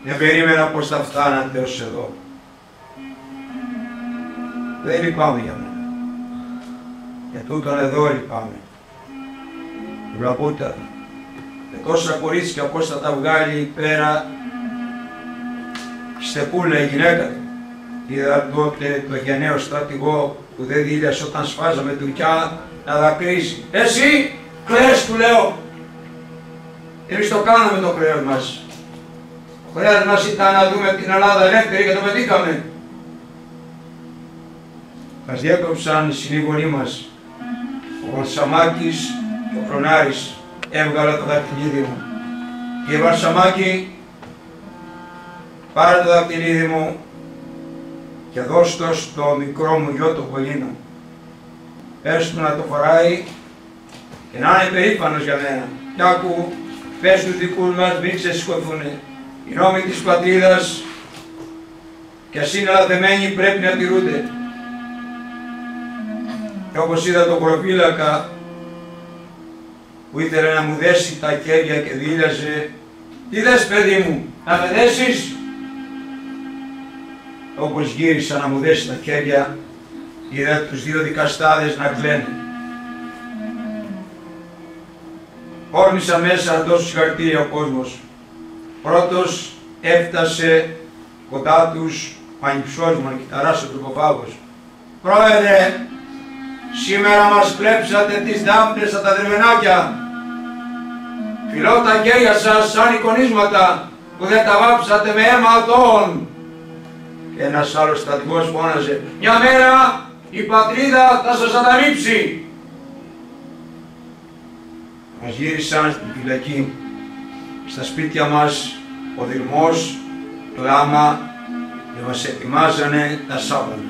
Δεν περίμενα πως θα φτάνατε ως εδώ. Δεν λυπάμαι για μένα. Για τούτον εδώ λυπάμαι. Η Βλαπούτα με τόσα κορίτσια πως θα τα βγάλει πέρα. Στεπούλα η γυναίκα του. Είδα τότε το γενναίο στρατηγό που δεν δίλιασε όταν σφάζαμε δουλειά να δακρύσει. Εσύ κλαις, του λέω. Εμείς το κάναμε το χρέος μας. Το χρέος μας ήταν να δούμε την Ελλάδα ελεύθερη και το πετύχαμε. Μας διέκοψαν οι συνήγοροι μας. Ο Βαρσαμάκης και ο Φρονάρης. Έβγαλα το δακτυλίδι μου. Κύριε Βαρσαμάκη, πάρε το δακτυλίδι μου και δώσ' το στο μικρό μου γιο το Πολίνο. Πες του να το φοράει και να είναι περήφανος για μένα. Κι άκου, πες τους δικούς μας μην ξεσηκωθούνε. Οι νόμοι της πατρίδας κι ας είναι λαθεμένοι πρέπει να τηρούνται. Και όπως είδα τον προφύλακα που ήθελε να μου δέσει τα χέρια και δίλιαζε, τι δες παιδί μου, να με δέσεις? Όπως γύρισα να μου δέσει τα χέρια, είδα τους 2 δικαστάδες να κλαίνε. Όρμησα μέσα να δώσω συγχαρητήρια ο κόσμος. Πρώτος έφτασε κοντά τους ο ανυψός μου, κυταράς ο Τουρκοφάγος. Πρόεδρε, σήμερα μας κλέψατε τις δάφνες στα τα δρυμενάκια. Φιλώ τα χέρια σας σαν εικονίσματα που δεν τα βάψατε με αίμα αθώων. Και ένας άλλος στρατηγός φώναζε, μια μέρα η πατρίδα θα σας ανταμείψει. Μας γύρισαν στην φυλακή, στα σπίτια μας, ο Δυρμός, το Λάμα και μας ετοιμάζανε τα Σάββατα.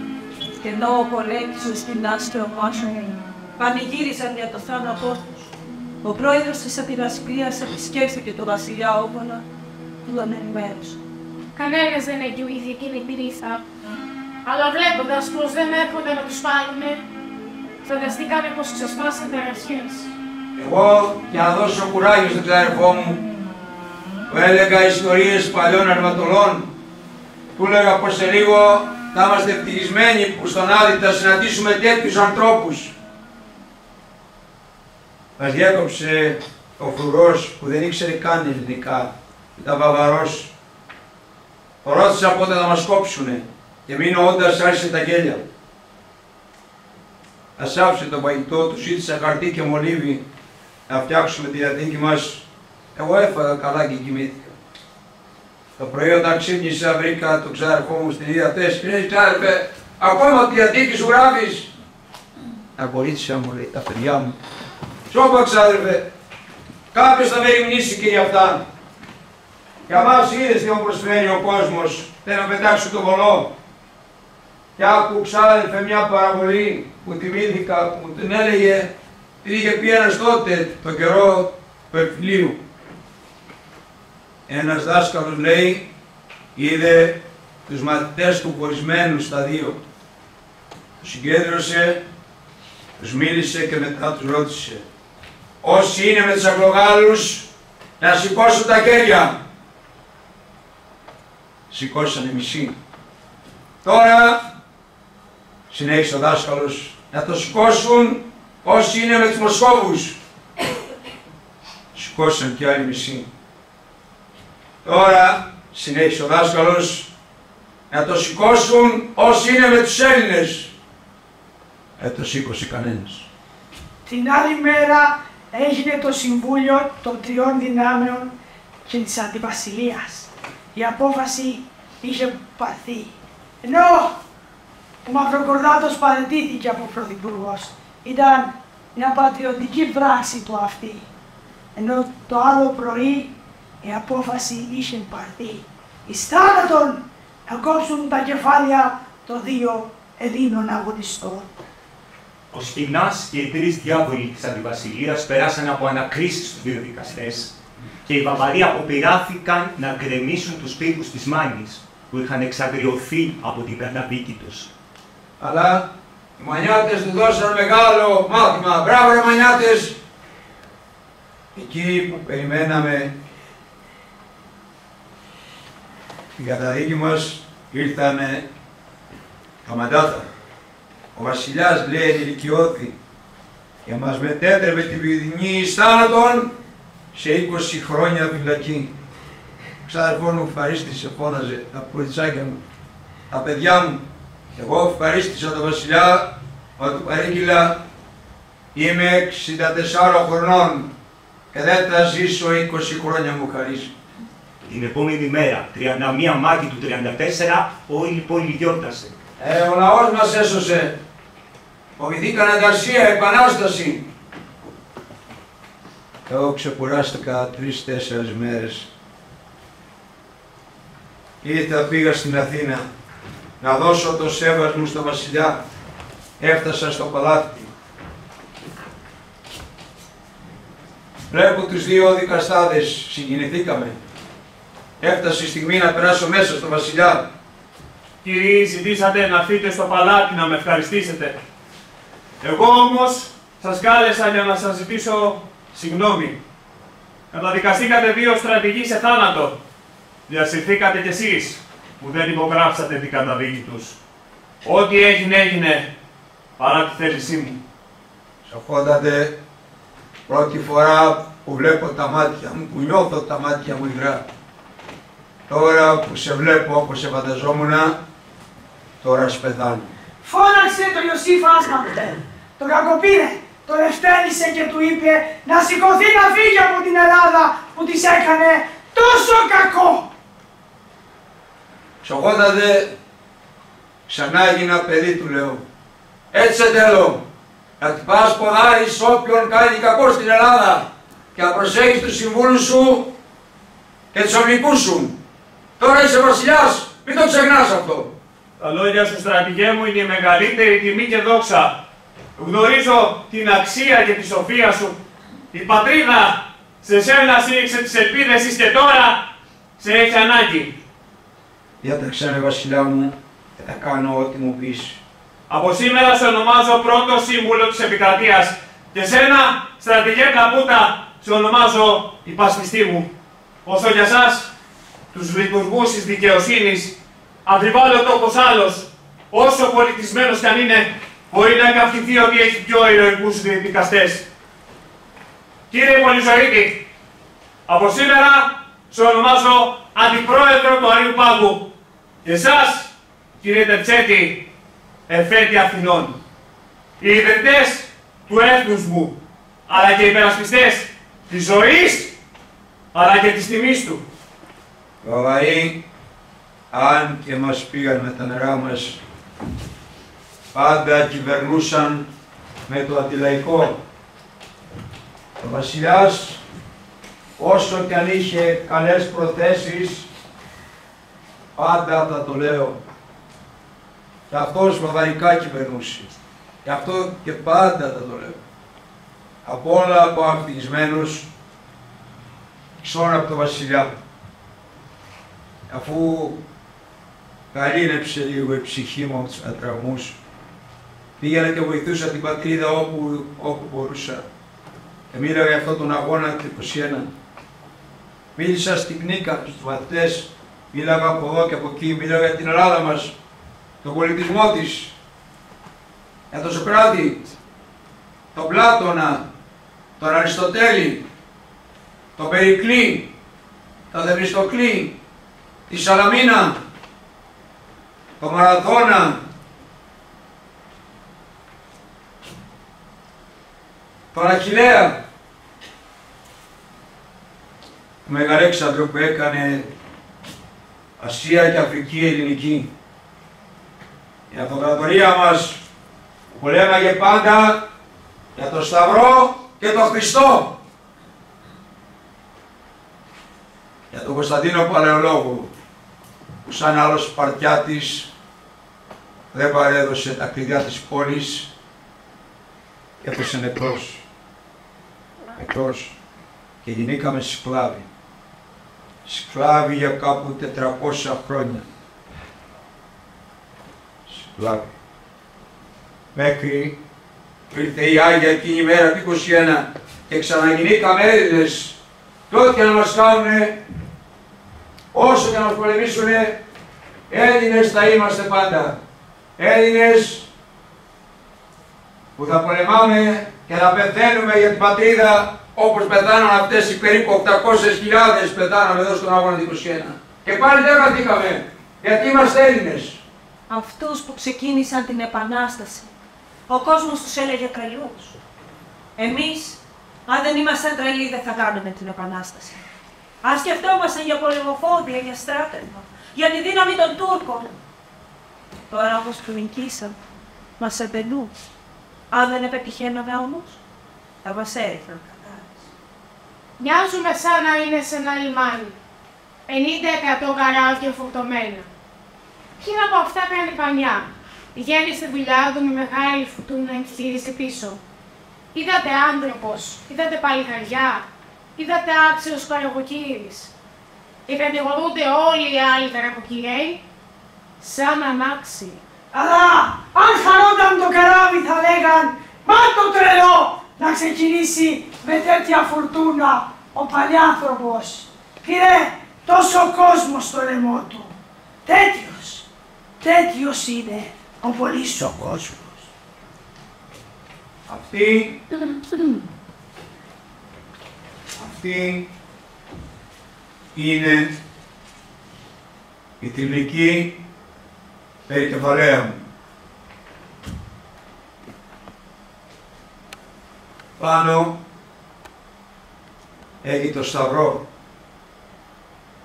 Και ενώ ο πολέμης ο Σχοινάς και ο Μάσον πανηγύρισαν για το θάνατό τους. Ο πρόεδρος της Αντιβασιλείας επισκέφθηκε τον βασιλιά Όβονα και τον ενημέρωσε. Κανένας δεν εγγυήθηκε εκείνη την ήθα. Αλλά βλέποντας πως δεν έρχονται να τους πάρουνε, φανταστήκανε πως ξεσπάσαν τερασιές. Εγώ, για να δώσω κουράγιο στον ξαδερφό μου, που έλεγα ιστορίες παλιών αρματολών, του έλεγα πως σε λίγο θα είμαστε ευτυχισμένοι που στον Άδη θα συναντήσουμε τέτοιους ανθρώπους. Μας διέκοψε ο φρουρός που δεν ήξερε καν ελληνικά, ήταν Βαβαρός. Το ρώτησα πότε θα μας κόψουνε και μείνοντας άρχισε τα γέλια. Ας άφησε το φαγητό, του ζήτησα χαρτί και μολύβι να φτιάξουμε τη διαθήκη μας. Εγώ έφαγα καλά και κοιμήθηκα. Το πρωί όταν ξύπνησα βρήκα τον ξάδερφό μου στην ίδια θέση. Λέει, ξάδερφε, ακόμα τη διαθήκη σου γράφεις? Αγορίτησα μου, λέει, τα παιδιά μου. Σώπα, ξάδερφε, κάποιος θα με ερμηνήσει και για αυτά. Για μας είδες τι μου προσφέρει ο κόσμος. Θέλω να πετάξω το βολό. Και άκου, ξάδερφε, μια παραβολή που θυμήθηκα, που μου την έλεγε, την είχε πει ένας τότε, το καιρό του εμφυλίου. Ένας δάσκαλος, λέει, είδε τους μαθητές του χωρισμένους στα δύο. Τους συγκέντρωσε, τους μίλησε και μετά τους ρώτησε. Όσοι είναι με τους Αγγλογάλους, να σηκώσουν τα χέρια. Σηκώσανε μισή. Τώρα, συνέχισε ο δάσκαλος, να το σηκώσουν όσοι είναι με τους Μοσχόβους. Σηκώσαν και άλλοι μισή. Τώρα, συνέχισε ο δάσκαλος, να το σηκώσουν όσοι είναι με τους Έλληνες. Το σήκωσε κανένας. Την άλλη μέρα έγινε το Συμβούλιο των Τριών Δυνάμεων και της Αντιβασιλείας. Η απόφαση είχε πάρθει. Ενώ ο Μαυροκορδάτος παραιτήθηκε από πρωθυπουργός. Ήταν μια πατριωτική πράξη του αυτή. Ενώ το άλλο πρωί η απόφαση είχε πάρθει. Εις θάνατον να κόψουν τα κεφάλια των δύο Ελλήνων αγωνιστών. Ο Σκηνάς και οι τρεις διάβολοι της Αντιβασιλείας περάσαν από ανακρίσεις στους δύο δικαστές και οι Βαβαροί αποπειράθηκαν να γκρεμίσουν τους πύργους της Μάνης που είχαν εξαγριωθεί από την καταδίκη τους. Αλλά οι Μανιάτες του δώσαν μεγάλο μάθημα. Μπράβο ρε Μανιάτες! Εκεί που περιμέναμε την καταδίκη μας ήρθανε τα μαντάτα. Ο βασιλιάς, λέει, ενηλικιώθη και μας μετέτρεπε την ποιδινή εις θάνατον σε 20 χρόνια φυλακή. Ο ξάδερφός μου ευχαρίστησε, φώναζε τα πουριτσάκια μου, τα παιδιά μου. Εγώ ευχαρίστησα τον βασιλιά, μα του παρήγγειλα, είμαι 64 χρονών και δεν θα ζήσω 20 χρόνια μου χαρίσει. Την επόμενη μέρα, 31 Μάρτη του 1934, όλη η πόλη γιόρτασε. Ο λαός μας έσωσε. Φοβηθήκαν ανταρσία, επανάσταση. Εγώ ξεκουράστηκα 3-4 μέρες. Ήρθα, πήγα στην Αθήνα να δώσω το σέβας μου στο βασιλιά. Έφτασα στο παλάτι. Βλέπω τους δύο δικαστάδες, συγκινηθήκαμε. Έφτασε η στιγμή να περάσω μέσα στο βασιλιά. Κύριοι, ζητήσατε να φύγετε στο παλάτι να με ευχαριστήσετε. Εγώ όμως σας κάλεσα για να σας ζητήσω συγγνώμη. Καταδικαστήκατε δύο στρατηγοί σε θάνατο. Διασυρθήκατε κι εσείς που δεν υπογράψατε την καταδίκη τους. Ό,τι έγινε έγινε παρά τη θέλησή μου. Σοφότατε, πρώτη φορά που βλέπω τα μάτια μου, που νιώθω τα μάτια μου υγρά. Τώρα που σε βλέπω όπως σε φανταζόμουνα, τώρα σπεθάνω. Φώναξε τον Ιωσήφ Άσμαντε, τον κακοπήρε, τον ευτέλισε και του είπε να σηκωθεί να φύγει από την Ελλάδα που της έκανε τόσο κακό. Σοφότατε, ξανά έγινα παιδί του λέω. Έτσι σε θέλω, να χτυπάς ποδάρι σ' όποιον κάνει κακό στην Ελλάδα και να προσέχεις τους συμβούλους σου και τους ομνικούς σου. Τώρα είσαι βασιλιάς, μην το ξεχνάς αυτό. Τα λόγια σου, στρατηγέ μου, είναι η μεγαλύτερη τιμή και δόξα. Γνωρίζω την αξία και τη σοφία σου. Η πατρίδα σε σένα στήριξε τις ελπίδες της και τώρα σε έχει ανάγκη. Διάταξε με βασιλιά μου και θα κάνω ό,τι μου πεις. Από σήμερα σε ονομάζω πρώτο σύμβουλο της επικρατείας και σένα, στρατηγέ Καπούτα, σε ονομάζω υπασπιστή μου. Όσο για σας, τους λειτουργούς της δικαιοσύνης, αμφιβάλλω όπως άλλος, όσο πολιτισμένος κι αν είναι, μπορεί να εγκαυθυνθεί ότι έχει πιο ηρωικούς δικαστές. Κύριε Πολυζωήτη, από σήμερα σε ονομάζω Αντιπρόεδρο του Αρείου Πάγου και εσάς, κύριε Τερτσέτη, εφέτη Αθηνών. Οι ιδρυτές του έθνους μου, αλλά και οι υπερασπιστές της ζωής, αλλά και της τιμής του. Βαβαροί, αν και μας πήγαν με τα νερά μας, πάντα κυβερνούσαν με το αντιλαϊκό. Ο βασιλιάς, όσο κι αν είχε καλές προθέσεις, πάντα θα το λέω. Και αυτός βαβαρικά κυβερνούσε. Και αυτό και πάντα θα το λέω. Από όλα αποαυτισμένος, ξόνα από το βασιλιά. Αφού καλήνεψε λίγο η ψυχή μου από τους ατραυμούς, πήγαινα και βοηθούσα την πατρίδα όπου μπορούσα. Και μίλαγα για αυτόν τον αγώνα του 21. Μίλησα στην Κνίκα, στους μαθητές, μίλαγα από εδώ και από εκεί, μίλαγα για την Ελλάδα μας, τον πολιτισμό της, για τον Σοκράτη, τον Πλάτωνα, τον Αριστοτέλη, τον Περικλή, τον Θεμιστοκλή, τη Σαλαμίνα, τον Μαραθώνα, τον Αχιλλέα, τον Μεγαλέξανδρο που έκανε Ασία και Αφρική ελληνική. Η αυτοκρατορία μας που λέγαγε πάντα για τον Σταυρό και τον Χριστό. Για τον Κωνσταντίνο Παλαιολόγο που σαν άλλος Σπαρτιάτης δεν παρέδωσε τα κλειδιά της πόλης και έπεσε νεκρός. Νεκρός και γινήκαμε σκλάβοι. Σκλάβοι για κάπου 400 χρόνια. Σκλάβοι. Μέχρι ήρθε η Άγια εκείνη η μέρα του 21 και ξαναγινήκαμε Έλληνες. Και ό,τι και να μας κάνουνε, όσο και να μας πολεμήσουνε, Έλληνες θα είμαστε πάντα. Έλληνες που θα πολεμάμε και θα πεθαίνουμε για την πατρίδα όπως πεθάναν αυτές οι περίπου 800.000 πεθάναμε εδώ στον αγώνα του 21. Και πάλι δεν χαθήκαμε, γιατί είμαστε Έλληνες. Αυτούς που ξεκίνησαν την Επανάσταση, ο κόσμος τους έλεγε τρελούς. Εμείς, αν δεν ήμασταν τρελοί, δεν θα κάνουμε την Επανάσταση. Αν σκεφτόμασταν για πολεμοφόδια, για στράτευμα, για τη δύναμη των Τούρκων. Τώρα όπως που νικήσαν, μας επενούν. Αν δεν επετυχαίναμε όμως, θα μας έριχναν κατάρρες. Μοιάζουμε σαν να είναι σε ένα λιμάνι. 50% καράβια φορτωμένα. Ποιοι από αυτά κάνει πανιά. Πηγαίνει στη δουλειά του με μεγάλη φουρτούνα και γυρίζει πίσω. Είδατε άνθρωπος, είδατε παλικαριά, είδατε άξιος καραβοκύρης. Υπερτηγορούνται όλοι οι άλλοι καραβοκυριαίοι σαν ανάξιοι. Αλλά αν χαρόταν το καράβι θα λέγαν «Μα το τρελό να ξεκινήσει με τέτοια φουρτούνα ο παλιάνθρωπος». Πήρε τόσο κόσμο στο λαιμό του. Τέτοιος είναι ο πολύς ο κόσμος. Αυτή είναι η τριπλική περικεφαλαία μου. Πάνω έχει το σταυρό.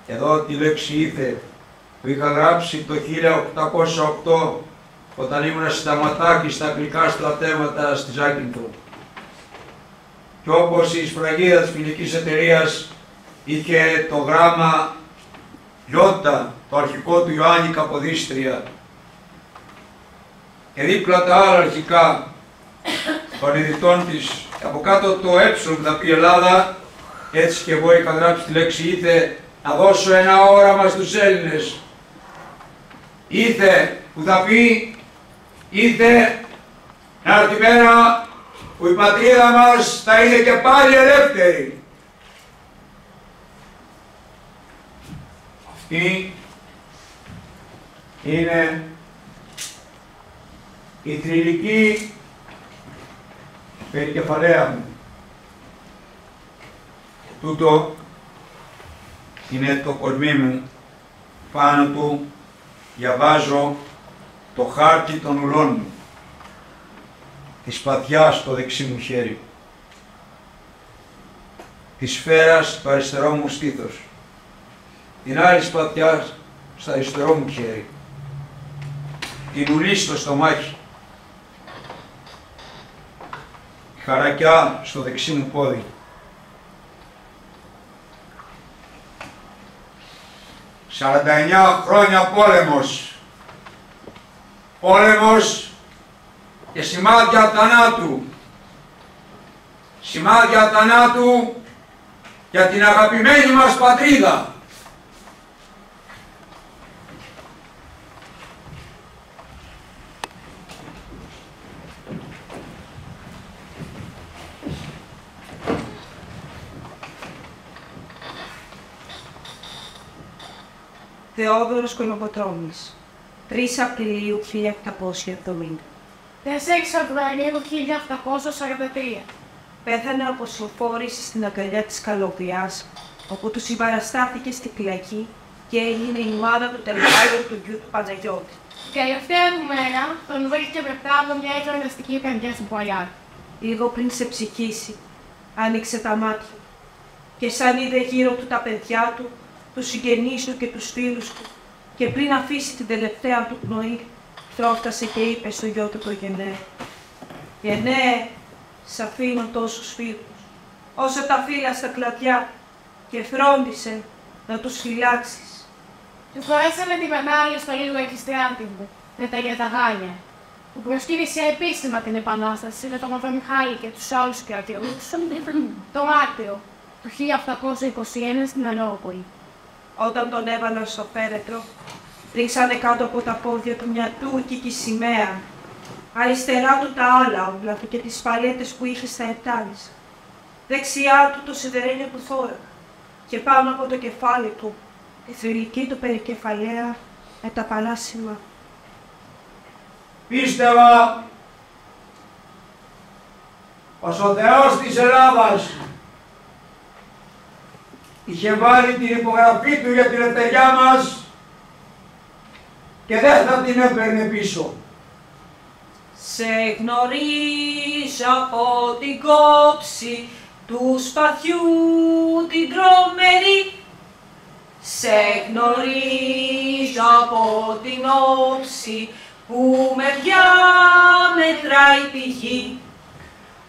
Εδώ τη λέξη ήθε που είχα γράψει το 1808 όταν ήμουν συνταγματάρχη στα αγγλικά στρατεύματα στη Ζάκυνθο. Και όπως η σφραγίδα της φιλικής εταιρείας είχε το γράμμα Ιώτα, το αρχικό του Ιωάννη Καποδίστρια, και δίπλα τα άλλα αρχικά των ειδητών της, από κάτω το έψιλον που θα πει η Ελλάδα, έτσι και εγώ είχα γράψει τη λέξη ήθε, να δώσω ένα όραμα στους Έλληνες. Ήθε που θα πει, ήθε να έρθει η μέρα που η πατρίδα μας θα είναι και πάλι ελεύθερη. Αυτή είναι η θρυλική περικεφαλαία μου. Τούτο είναι το κορμί μου, πάνω του διαβάζω το χάρτη των ουρών μου, τη σπαθιά στο δεξί μου χέρι, τη σφαίρα στο αριστερό μου στήθος, την άλλη σπαθιά στο αριστερό μου χέρι, την ουλή στο στομάχι, τη χαρακιά στο δεξί μου πόδι, 49 χρόνια πόλεμος. Πόλεμος και σημάδια θανάτου. Σημάδια θανάτου για την αγαπημένη μας πατρίδα. Θεόδωρος Κολοκοτρώνης, 3 Απριλίου 1770. 4 Φεβρουαρίου 1843. Πέθανε από σοφόρηση στην αγκαλιά της Καλογριάς, όπου του συμπαραστάθηκε στη φυλακή και έγινε η μάνα του τελευταίου του γιου του Παναγιώτη. Τελευταία του μέρα τον βρήκε μπροστά από μια εικονιστική καρδιά στην πουαλιά. Λίγο πριν σε ψυχήσει, άνοιξε τα μάτια και σαν είδε γύρω του τα παιδιά του, τους συγγενείς του και τους φίλους του, και πριν αφήσει την τελευταία του πνοή, τρόφτασε και είπε στο γιο του το Γενναί: «Γενναί, σ' αφήνω τόσους φίλους, όσο τα φύλλα στα κλαδιά, και φρόντισε να τους φυλάξεις». Του φορέσανε τη μανάλια στο λίγο εκιστράντη μου, με τα γεταγάλια, που προσκύνησε επίσημα την Επανάσταση με τον Μαυρομιχάλη και τους άλλους κρατιούς, το Μάρτιο του 1821 στην Αλόπολη. Όταν τον έβαλαν στο φέρετρο, ρίξανε κάτω από τα πόδια του μια τουρκική σημαία, αριστερά του τα άλλα όπλα του και τις παλέτες που είχε στα επτάλισσα, δεξιά του το σιδερένιο του θώρακα και πάνω από το κεφάλι του τη θρυλική του περικεφαλαία με τα παλάσιμα. Πίστευα πως ο Θεός της Ελλάδας είχε βάλει την υπογραφή του για την ελευθεριά μας και δεν θα την έπαιρνε πίσω. Σε γνωρίζω από την κόψη του σπαθιού την τρομερή. Σε γνωρίζω από την όψη που με διαμετράει τη γη.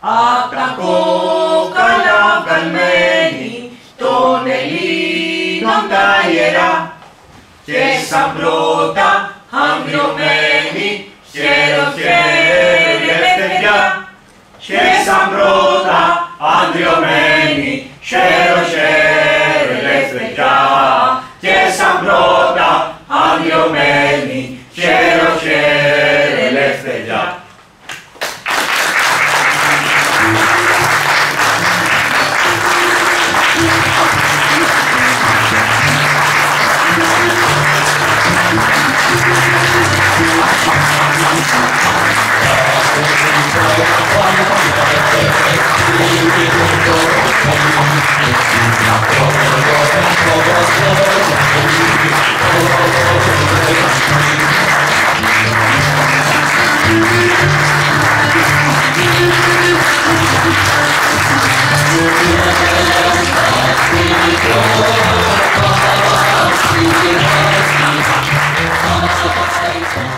Απ' τα κόκαλα βγαλμένη των Ελλήνων τα ιερά και σαν πρώτα αμβλιωμένη χέρι ελευθεριά και σαν πρώτα αμβλιωμένη χέρι ελευθεριά και σαν πρώτα αμβλιωμένη χέρι ελευθεριά. Thank you.